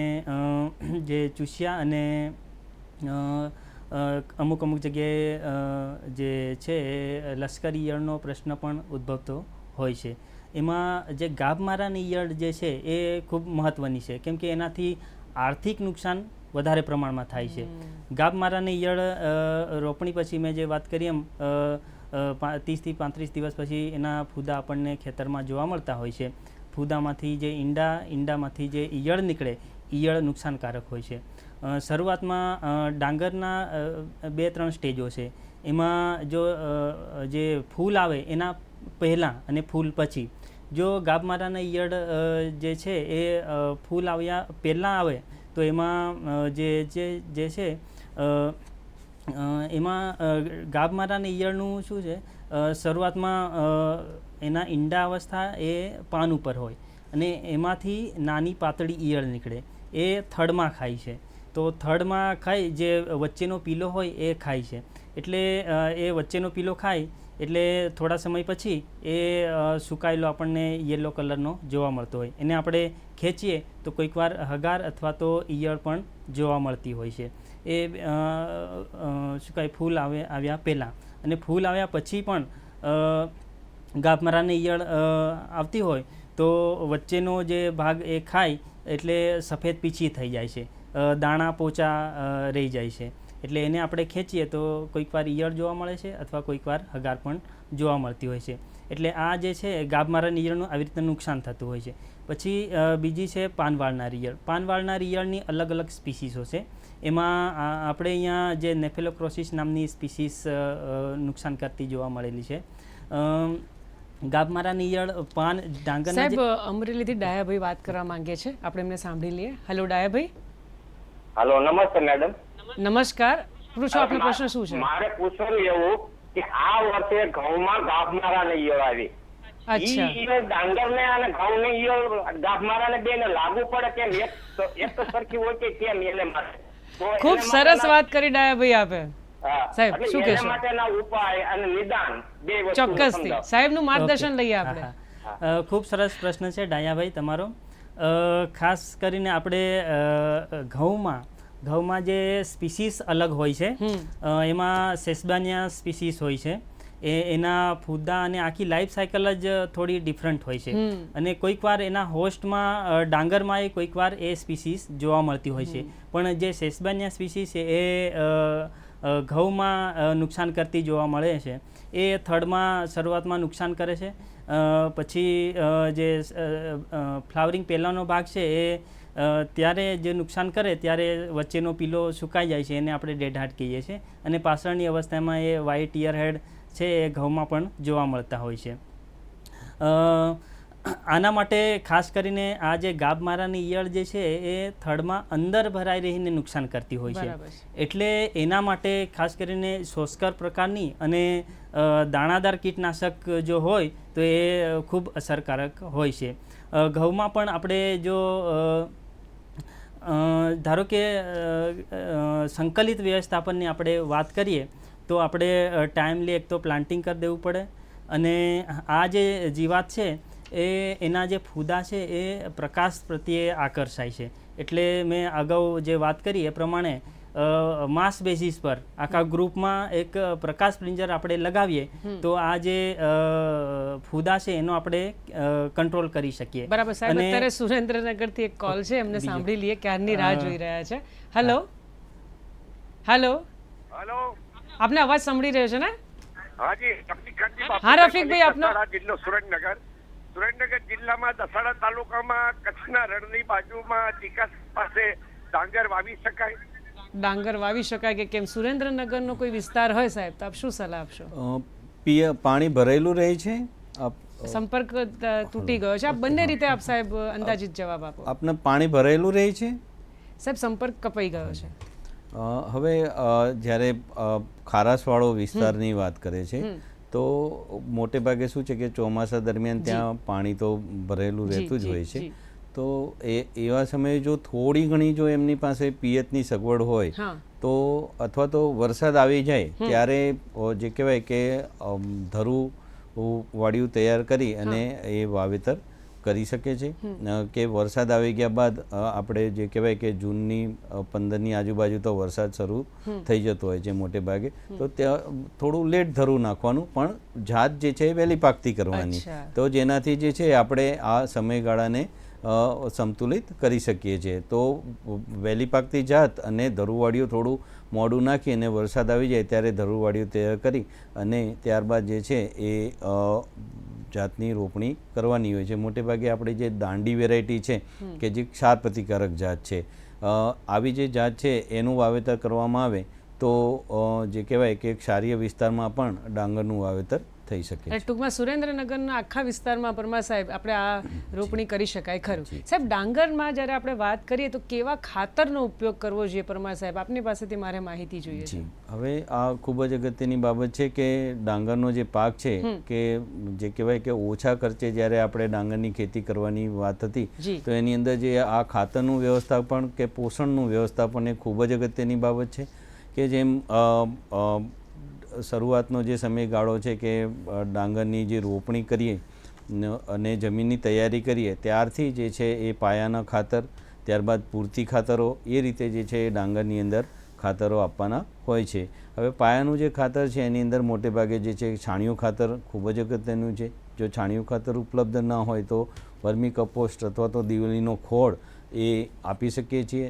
જે ચૂસિયા અને અમુક જગ્યાએ જે છે લશ્કરી ઈયળનો પ્રશ્ન પણ ઉદ્ભવતો હોય છે. એમાં જે ગાભમારાની ઈયળ જે છે એ ખૂબ મહત્ત્વની છે, કેમ કે એનાથી આર્થિક નુકસાન વધારે પ્રમાણમાં થાય છે. ગાભમારાની ઈયળ રોપણી પછી મેં જે વાત કરી એમ 30 થી 35 દિવસ પછી એના ફૂદા આપણને ખેતરમાં જોવા મળતા હોય છે. ફૂદામાંથી જે ઈંડામાંથી જે ઈયળ નીકળે, ઈયળ નુકસાનકારક હોય છે. શરૂઆતમાં ડાંગરના 2-3 સ્ટેજો છે. એમાં જો જે ફૂલ આવે એના પહેલાં અને ફૂલ પછી જો ગાભમારાના ઈયળ જે છે એ ફૂલ આવ્યા પહેલાં આવે તો એમાં જે છે એમાં ગાભમારાની ઈયળનું શું છે, શરૂઆતમાં એના ઈંડા અવસ્થા એ પાન ઉપર હોય અને એમાંથી નાની પાતળી ઈયળ નીકળે, એ થડમાં ખાય છે. તો થડમાં ખાઈ જે વચ્ચેનો પીલો હોય એ ખાય છે. એટલે એ વચ્ચેનો પીલો ખાય એટલે થોડા સમય પછી એ સુકાયેલો આપણને યલો કલરનો જોવા મળતો હોય. એને આપણે ખેંચીએ તો કોઈકવાર હગાર અથવા તો ઈયળ પણ જોવા મળતી હોય છે. એ ફૂલ આવ્યા પહેલાં, અને ફૂલ આવ્યા પછી પણ ગાભમારાની ઈયળ આવતી હોય તો વચ્ચેનો જે ભાગ એ ખાય એટલે સફેદ પીછી થઈ જાય છે, દાણા પોચા રહી જાય છે. એટલે એને આપણે ખેંચીએ તો કોઈકવાર ઈયળ જોવા મળે છે અથવા કોઈકવાર હગાર પણ જોવા મળતી હોય છે. એટલે આ જે છે ગાભમારાની ઈયળનું આવી રીતે નુકસાન થતું હોય છે. પછી બીજી છે પાનવાળનાર ઈયળ. પાનવાળનાર ઈયળની અલગ અલગ સ્પીસીસો છે. એમાં આપણે અહીંયા જે નેફેલોક્રોસિસ નામની સ્પીસીસ નુકસાન કરતી જોવા મળેલી છે. ગાભમારાની ઈયળ પાન ડાંગરના સાહેબ અમરેલીથી ડાયાભાઈ વાત કરવા માંગે છે, આપણે એમને સાંભળી લઈએ. હેલો ડાયાભાઈ. હાલો, નમસ્તે મેડમ. નમસ્કાર, પૂછો આપનો પ્રશ્ન શું છે? મારે પૂછવાનું એવું કે આ વર્ષે ઘઉંમાં ગાભમારાની ઈયળ આવી. અચ્છા, ઈયળ ડાંગરને અને ઘઉંની ઈયળ ગાભમારાને બેને લાગુ પડે કેમ? એક તો સરખી હોય કે કેમ એને માટે? ખૂબ સરસ વાત કરી ડાયાભાઈ આપે. સાહેબ એટલે શું એના કહેશો? માટેના ઉપાય અને નિદાન બે વસ્તુ ચોક્કસથી સાહેબનું માર્ગદર્શન લઈએ આપણે. ખૂબ સરસ પ્રશ્ન છે ડાયાભાઈ તમારો. ખાસ કરીને આપણે ઘઉંમાં જે સ્પીસીસ અલગ હોય છે એમાં સેસ્બાનિયા સ્પીસીસ હોય છે. એના ફૂદા અને આખી લાઈફ સાયકલ જ થોડી ડિફરન્ટ હોય છે. અને કોઈકવાર એના હોસ્ટમાં ડાંગરમાં એ કોઈકવાર એ સ્પીસીસ જોવા મળતી હોય છે. પણ જે સેસ્બાનિયા સ્પીસીસ છે એ ઘઉંમાં નુકસાન કરતી જોવા મળે છે. એ થડમાં શરૂઆતમાં નુકસાન કરે છે. પછી જે ફ્લાવરિંગ પહેલાંનો ભાગ છે એ ત્યારે જે નુકસાન કરે ત્યારે વચ્ચેનો પીલો સુકાઈ જાય છે, એને આપણે ડેડ હાર્ટ કહીએ છીએ. અને પાછળની અવસ્થામાં એ વ્હાઇટ ઇયર હેડ છે એ ઘઉંમાં પણ જોવા મળતા હોય છે. આના માટે ખાસ કરીને આ જે ગાભમારાની ઈયળ જે છે એ થડમાં અંદર ભરાઈ રહીને નુકસાન કરતી હોય છે. એટલે એના માટે ખાસ કરીને શોષકર પ્રકારની અને દાણાદાર કીટનાશક જો હોય તો એ ખૂબ અસરકારક હોય છે. ઘઉંમાં પણ આપણે જો ધારો કે સંકલિત વ્યવસ્થાપનની આપણે વાત કરીએ તો આપણે ટાઈમલી એક તો પ્લાન્ટિંગ કરી દેવું પડે. અને આ જે જીવાત છે એના જે ફૂદા છે એ પ્રકાશ પ્રત્યે આકર્ષાય છે. એટલે મેં અગાઉ જે વાત કરી એ પ્રમાણે માસ બેઝિસ પર આખા ગ્રુપમાં એક પ્રકાશ પ્રિંજર આપણે લગાવીએ તો આ જે ફૂદા છે એનો આપણે કંટ્રોલ કરી શકીએ. બરાબર સાહેબ, અત્યારે સુરેન્દ્રનગરથી એક કોલ છે, એમને સાંભળી લઈએ, ક્યારની રાહ જોઈ રહ્યા છે. હેલો હેલો હેલો, આપને અવાજ સાંભળી રહ્યો છે ને? હાજી. હા રફીકભાઈ, આપનો જિલ્લો સુરેન્દ્રનગર જિલ્લામાં દસાડા તાલુકામાં કચ્છના રણની બાજુમાં ચિકાસ પાસે ડાંગર વાવી શકાય? ડાંગર વાવી શકાય કે કેમ? સુરેન્દ્રનગરનો કોઈ વિસ્તાર હોય સાહેબ તો આપ શું સલાહ આપશો? પાણી ભરેલું રહે છે, સંપર્ક તૂટી ગયો છે. આપ બંને રીતે આપ સાહેબ અંદાજિત જવાબ આપો. આપને પાણી ભરેલું રહે છે સાહેબ, સંપર્ક કપાઈ ગયો છે. હવે જ્યારે ખારાશવાળો વિસ્તારની વાત કરે છે તો મોટે ભાગે શું છે કે ચોમાસા દરમિયાન ત્યાં પાણી તો ભરેલું રહેતું જ હોય છે. તો એવા સમયે જો થોડી ઘણી જો એમની પાસે પિયતની સગવડ હોય તો અથવા તો વરસાદ આવી જાય ત્યારે જે કહેવાય કે ધરું વાડિયું તૈયાર કરી અને એ વાવેતર કરી શકે છે. કે વરસાદ આવી ગયા બાદ આપણે જે કહેવાય કે જૂનની 15ની આજુબાજુ તો વરસાદ શરૂ થઈ જતો હોય છે મોટે ભાગે. તો ત્યાં થોડું લેટ ધરું નાખવાનું, પણ જાત જે છે એ વહેલી પાકતી કરવાની. તો જેનાથી જે છે આપણે આ સમયગાળાને સંતુલિત કરી શકીએ છીએ. તો વહેલી પાકતી જાત અને ધરુવાડીઓ થોડું મોડું નાખી અને વરસાદ આવી જાય ત્યારે ધરુવાડીઓ તૈયાર કરી અને ત્યારબાદ જે છે એ જાતની રોપણી કરવાની હોય છે. મોટે ભાગે આપણે જે દાંડી વેરાયટી છે કે જે ક્ષાર પ્રતિકારક જાત છે, આવી જે જાત છે એનું વાવેતર કરવામાં આવે તો જે કહેવાય કે ક્ષારીય વિસ્તારમાં પણ ડાંગરનું વાવેતર થઈ શકે એટલે છે. ટૂંકમાં સુરેન્દ્રનગરના આખા વિસ્તારમાં પરમાર સાહેબ આપણે આ રોપણી કરી શકાય ખરું. સાહેબ ડાંગરમાં જ્યારે આપણે વાત કરીએ તો કેવા ખાતરનો ઉપયોગ કરવો જોઈએ પરમાર સાહેબ? આપની પાસેથી મારે માહિતી જોઈએ છે. જી, હવે આ ખૂબ જ અગત્યની બાબત છે કે ડાંગરનો જે પાક છે કે જે કહેવાય કે ઓછા ખર્ચે જ્યારે આપણે ડાંગરની ખેતી કરવાની વાત હતી જી. તો એની અંદર જે આ ખાતરનું વ્યવસ્થાપન કે પોષણનું વ્યવસ્થાપન એ ખૂબ જ અગત્યની બાબત છે કે જેમ શરૂઆતનો જે સમયગાળો છે કે ડાંગરની જે રોપણી કરીએ અને જમીનની તૈયારી કરીએ ત્યારથી જે છે એ પાયાના ખાતર, ત્યારબાદ પૂરતી ખાતરો, એ રીતે જે છે એ ડાંગરની અંદર ખાતરો આપવાના હોય છે. હવે પાયાનું જે ખાતર છે એની અંદર મોટે ભાગે જે છે છાણિયું ખાતર ખૂબ જ અગત્યનું છે. જો છાણિયું ખાતર ઉપલબ્ધ ના હોય તો વર્મી કમ્પોસ્ટ અથવા તો દિવેલીનો ખોળ એ આપી શકીએ છીએ.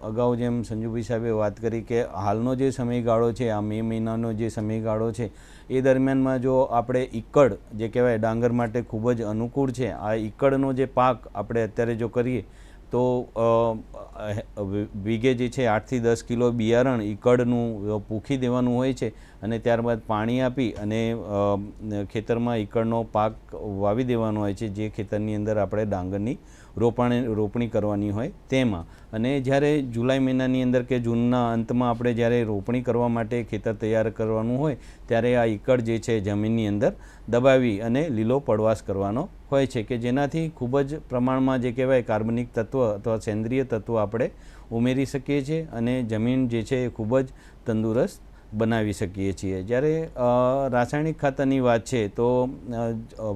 અગાઉ જેમ સંજુભાઈ સાહેબે વાત કરી કે હાલનો જે સમયગાળો છે, આ મે મહિનાનો જે સમયગાળો છે એ દરમિયાનમાં જો આપણે ઈકડ જે કહેવાય ડાંગર માટે ખૂબ જ અનુકૂળ છે, આ ઈકડનો જે પાક આપણે અત્યારે જો કરીએ તો વીઘે જે છે 8 થી 10 કિલો બિયારણ ઈકડનું પૂખી દેવાનું હોય છે અને ત્યારબાદ પાણી આપી અને ખેતરમાં ઈકડનો પાક વાવી દેવાનો હોય છે, જે ખેતરની અંદર આપણે ડાંગરની રોપણી કરવાની હોય તેમાં. અને જ્યારે જુલાઈ મહિનાની અંદર કે જૂનના અંતમાં આપણે જ્યારે રોપણી કરવા માટે ખેતર તૈયાર કરવાનું હોય ત્યારે આ ઈકડ જે છે જમીનની અંદર દબાવી અને લીલો પડવાશ કરવાનો હોય છે કે જેનાથી ખૂબ જ પ્રમાણમાં જે કહેવાય કાર્બનિક તત્વ અથવા સેન્દ્રિય તત્વ આપણે ઉમેરી શકીએ છીએ અને જમીન જે છે એ ખૂબ જ તંદુરસ્ત બનાવી શકીએ છીએ. જ્યારે રાસાયણિક ખાતરની વાત છે તો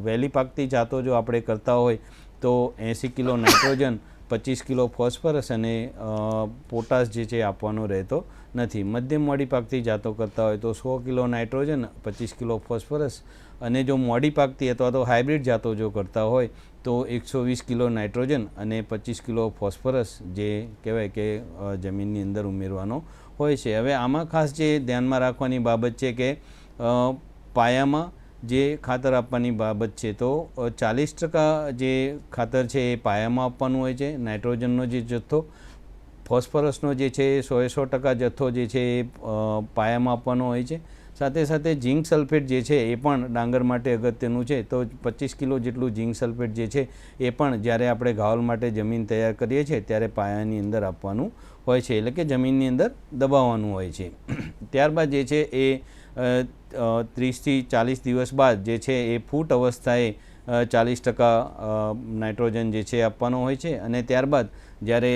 વહેલી પાકતી જાતો જો આપણે કરતા હોય તો 80 કિલો નાઇટ્રોજન, 25 કિલો ફોસ્ફરસ અને પોટાશ જે છે આપવાનો રહેતો નથી. મધ્યમ મોડી પાકતી જાતો કરતા હોય તો 100 કિલો નાઇટ્રોજન, 25 કિલો ફોસ્ફરસ અને જો મોડી પાકતી અથવા તો હાઇબ્રિડ જાતો જો કરતા હોય તો 120 કિલો નાઇટ્રોજન અને 25 કિલો ફોસ્ફરસ જે કહેવાય કે જમીનની અંદર ઉમેરવાનો હોય છે. હવે આમાં ખાસ જે ધ્યાનમાં રાખવાની બાબત છે કે પાયામાં જે ખાતર આપવાની બાબત છે તો 40% જે ખાતર છે એ પાયામાં આપવાનું હોય છે, નાઇટ્રોજનનો જે જથ્થો, ફોસ્ફરસનો જે છે એ 100% જથ્થો જે છે એ પાયામાં આપવાનો હોય છે. સાથે સાથે ઝીંક સલ્ફેટ જે છે એ પણ ડાંગર માટે અગત્યનું છે તો 25 કિલો જેટલું ઝીંક સલ્ફેટ જે છે એ પણ જ્યારે આપણે ઘાવલ માટે જમીન તૈયાર કરીએ છીએ ત્યારે પાયાની અંદર આપવાનું હોય છે, એટલે કે જમીનની અંદર દબાવવાનું હોય છે. ત્યારબાદ જે છે એ 30 થી 40 દિવસ બાદ જે છે એ ફૂટ અવસ્થાએ 40% નાઇટ્રોજન જે છે આપવાનો હોય છે અને ત્યારબાદ જ્યારે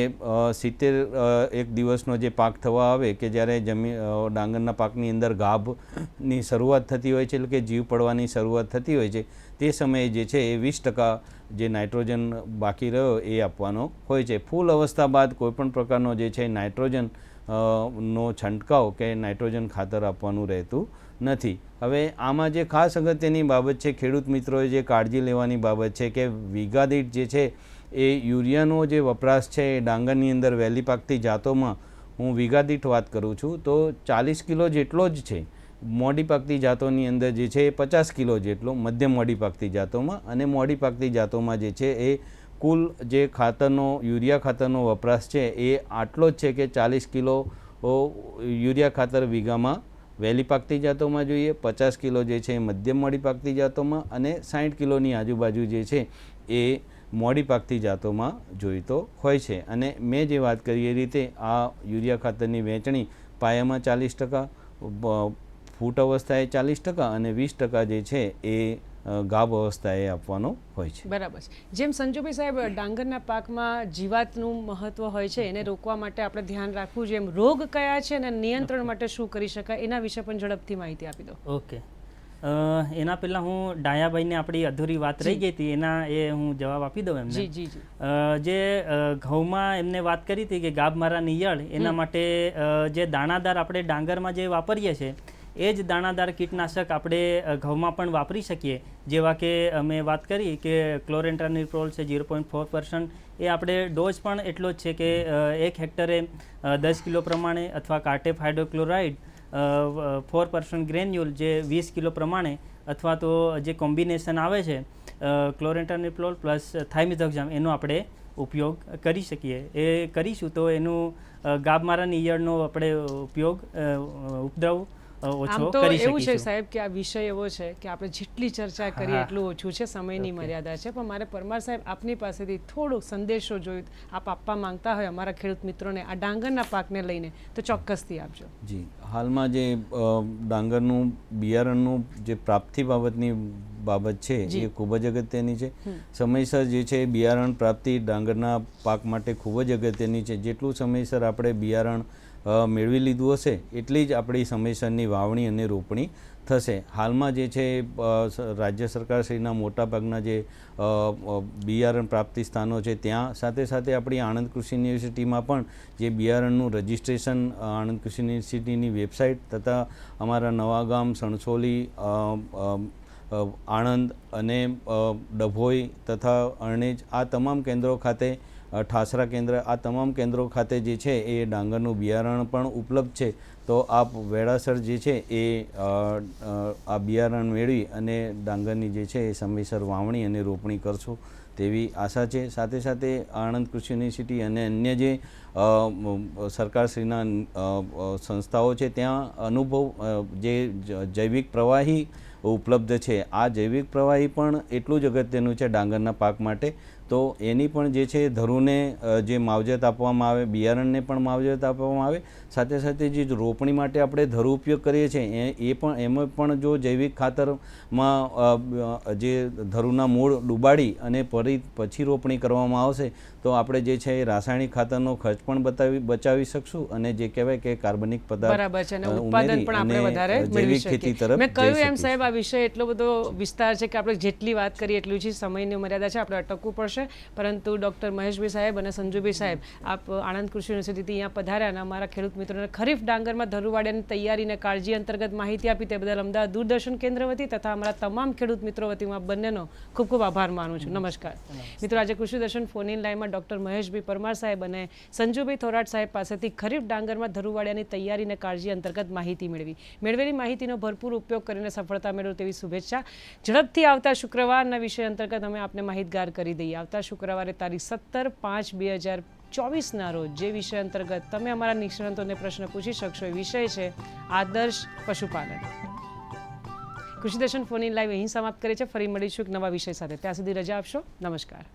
71 દિવસનો જે પાક થવા આવે કે જ્યારે ડાંગરના પાકની અંદર ગાભની શરૂઆત થતી હોય છે, એટલે કે જીવ પડવાની શરૂઆત થતી હોય છે, તે સમયે જે છે એ 20% જે નાઇટ્રોજન બાકી રહ્યો એ આપવાનો હોય છે. ફૂલ અવસ્થા બાદ કોઈપણ પ્રકારનો જે છે નાઇટ્રોજન નો છંટકાવ કે નાઇટ્રોજન ખાતર આપવાનું રહેતું નથી. હવે આમાં જે ખાસ અગત્યની બાબત છે, ખેડૂત મિત્રોએ જે કાળજી લેવાની બાબત છે કે વીઘા દીઠ જે છે એ યુરિયાનો જે વપરાશ છે એ ડાંગરની અંદર વહેલી પાકતી જાતોમાં હું વીઘા દીઠ વાત કરું છું તો 40 કિલો જેટલો જ છે. મોડી પાકતી જાતોની અંદર જે છે એ 50 કિલો જેટલો મધ્યમ મોડી પાકતી જાતોમાં, અને મોડી પાકતી જાતોમાં જે છે એ કુલ જે ખાતરનો યુરિયા ખાતરનો વપરાશ છે એ આટલો જ છે કે 40 કિલો યુરિયા ખાતર વીઘામાં વહેલી પાકતી જાતોમાં જોઈએ, 50 કિલો જે છે એ મધ્યમ મોડી પાકતી જાતોમાં અને 60 કિલોની આજુબાજુ જે છે એ મોડી પાકતી જાતોમાં જોઈતો હોય છે. અને મેં જે વાત કરી એ રીતે આ યુરિયા ખાતરની વહેંચણી પાયામાં 40%, ફૂટ અવસ્થાએ 40% અને 20% જે છે એ ગાભ અવસ્થાએ આપવાનો હોય છે. બરાબર છે. જેમ સંજુભાઈ સાહેબ ડાંગરના પાકમાં જીવાતનું મહત્વ હોય છે, એને રોકવા માટે આપણે ધ્યાન રાખવું જોઈએ, એમ રોગ કયા છે અને નિયંત્રણ માટે શું કરી શકાય એના વિશે પણ ઝડપથી માહિતી આપી દો. ઓકે, એના પહેલાં હું ડાયાભાઈને આપણી અધૂરી વાત રહી ગઈ હતી એના હું જવાબ આપી દઉં એમને. જી જી જી. જે ઘઉંમાં એમને વાત કરી હતી કે ગાભમારાની ઈયળ, એના માટે જે દાણાદાર આપણે ડાંગરમાં જે વાપરીએ છીએ એ જ દાણાદાર કીટનાશક આપણે ઘઉંમાં પણ વાપરી શકીએ. જેવા કે અમે વાત કરી કે ક્લોરેન્ટ્રાનિપ્રોલ છે 0.4%, એ આપણે ડોઝ પણ એટલો જ છે કે 1 હેક્ટરે 10 કિલો પ્રમાણે, અથવા કાર્ટેપ હાઇડ્રોક્લોરાઇડ 4% ગ્રેન્યુલ જે 20 કિલો પ્રમાણે, અથવા તો જે કોમ્બિનેશન આવે છે ક્લોરેન્ટ્રાનિપ્રોલ પ્લસ થાઇમેથોક્ઝામ, એનો આપણે ઉપયોગ કરી શકીએ. એ કરીશું તો એનું ગાભમારાની ઈયળનો આપણે ઉપદ્રવ ઓછો આમ તો કરી એવું છે શકીશું. સાહેબ કે આ વિષય એવો છે કે આપણે જેટલી ચર્ચા કરીએ એટલું ઓછું છે, સમયની મર્યાદા છે. પણ મારે પરમાર સાહેબ આપની પાસેથી થોડો સંદેશો જોઈ આપ આપવા માંગતા હોય અમારા ખેડૂત મિત્રોને આ ડાંગરના પાકને લઈને તો ચોક્કસથી આપજો. જી, હાલમાં જે ડાંગરનું બિયારણનું જે પ્રાપ્તિ બાબતની બાબત છે એ ખૂબ જ અગત્યની છે. સમયસર જે છે બિયારણ પ્રાપ્તિ ડાંગરના પાક માટે ખૂબ જ અગત્યની છે. જેટલું સમયસર આપણે બિયારણ મેળવી લીધું હશે એટલી જ આપણી સમયસરની વાવણી અને રોપણી થશે. હાલમાં જે છે રાજ્ય સરકારશ્રીના મોટાભાગના જે બિયારણ પ્રાપ્તિ સ્થાનો છે ત્યાં સાથે સાથે આપણી આણંદ કૃષિ યુનિવર્સિટીમાં પણ જે બિયારણનું રજિસ્ટ્રેશન આણંદ કૃષિ યુનિવર્સિટીની વેબસાઇટ તથા અમારા નવાગામ, સણસોલી, આણંદ અને ડભોઈ તથા અરણેજ આ તમામ કેન્દ્રો ખાતે, ઠાસરા કેન્દ્ર, આ તમામ કેન્દ્રો ખાતે જે છે એ ડાંગરનું બિયારણ પણ ઉપલબ્ધ છે. તો આપ વેળાસર જે છે એ આ બિયારણ મેળવી અને ડાંગરની જે છે એ સમયસર વાવણી અને રોપણી કરશો તેવી આશા છે. સાથે સાથે આણંદ કૃષિ યુનિવર્સિટી અને અન્ય જે સરકારશ્રીના સંસ્થાઓ છે ત્યાં અનુભવ જે જૈવિક પ્રવાહી ઉપલબ્ધ છે. આ જૈવિક પ્રવાહી પણ એટલું જ અગત્યનું છે ડાંગરના પાક માટે. તો એની પણ જે છે ધરુને જે માવજત આપવામાં આવે, બિયારણને પણ માવજત આપવામાં આવે. સાથે સાથે જે રોપણી માટે આપણે ધરુ ઉપયોગ કરીએ છીએ એ પણ એમાં પણ જો જૈવિક ખાતરમાં જે ધરુના મૂળ ડૂબાડી અને પછી રોપણી કરવામાં આવશે તો આપણે જે છે એ રાસાયણિક ખાતરનો ખર્ચ પણ બચાવી શકશું અને જે કહેવાય કે કાર્બનિક પદાર્થ બરાબર છે અને ઉત્પાદન પણ આપણે વધારે મેળવી શકીએ. મેં કહ્યું એમ સાહેબ આ વિષય એટલો બધો વિસ્તાર છે કે આપણે જેટલી વાત કરીએ એટલું જ સમયની મર્યાદા છે, આપણે અટકવું પડશે. પરંતુ ડૉક્ટર મહેશભાઈ સાહેબ અને સંજુભાઈ સાહેબ આપ આણંદ કૃષિ યુનિવર્સિટીથી અહીંયા પધાર્યા અને અમારા ખેડૂત મિત્રોને ખરીફ ડાંગરમાં ધરુવાડિયાની તૈયારી અને કાળજી અંતર્ગત માહિતી આપી તે બદલ અમદાવાદ દૂરદર્શન કેન્દ્ર વતી તથા અમારા તમામ ખેડૂત મિત્રો વતી હું આ બંનેનો ખૂબ ખૂબ આભાર માનું છું. નમસ્કાર મિત્રો. આજે કૃષિ દર્શન ફોન ઇન લાઈવમાં ડૉક્ટર મહેશભાઈ પરમાર સાહેબ અને સંજુભાઈ થોરાટ સાહેબ પાસેથી ખરીફ ડાંગરમાં ધરુવાડિયાની તૈયારી અને કાળજી અંતર્ગત માહિતી મેળવેલી માહિતીનો ભરપૂર ઉપયોગ કરીને સફળતા મેળવો તેવી શુભેચ્છા. ઝડપથી આવતા શુક્રવારના વિષય અંતર્ગત અમે આપને માહિતગાર કરી દઈએ. આવતા શુક્રવારે તારીખ 17/5/2024ના રોજ જે વિષય અંતર્ગત તમે અમારા નિષ્ણાતોને પ્રશ્ન પૂછી શકશો એ વિષય છે આદર્શ પશુપાલન. કૃષિ દર્શન ફોન ઇન લાઈવ અહીં સમાપ્ત કરે છે. ફરી મળીશું એક નવા વિષય સાથે. ત્યાં સુધી રજા આપશો. નમસ્કાર.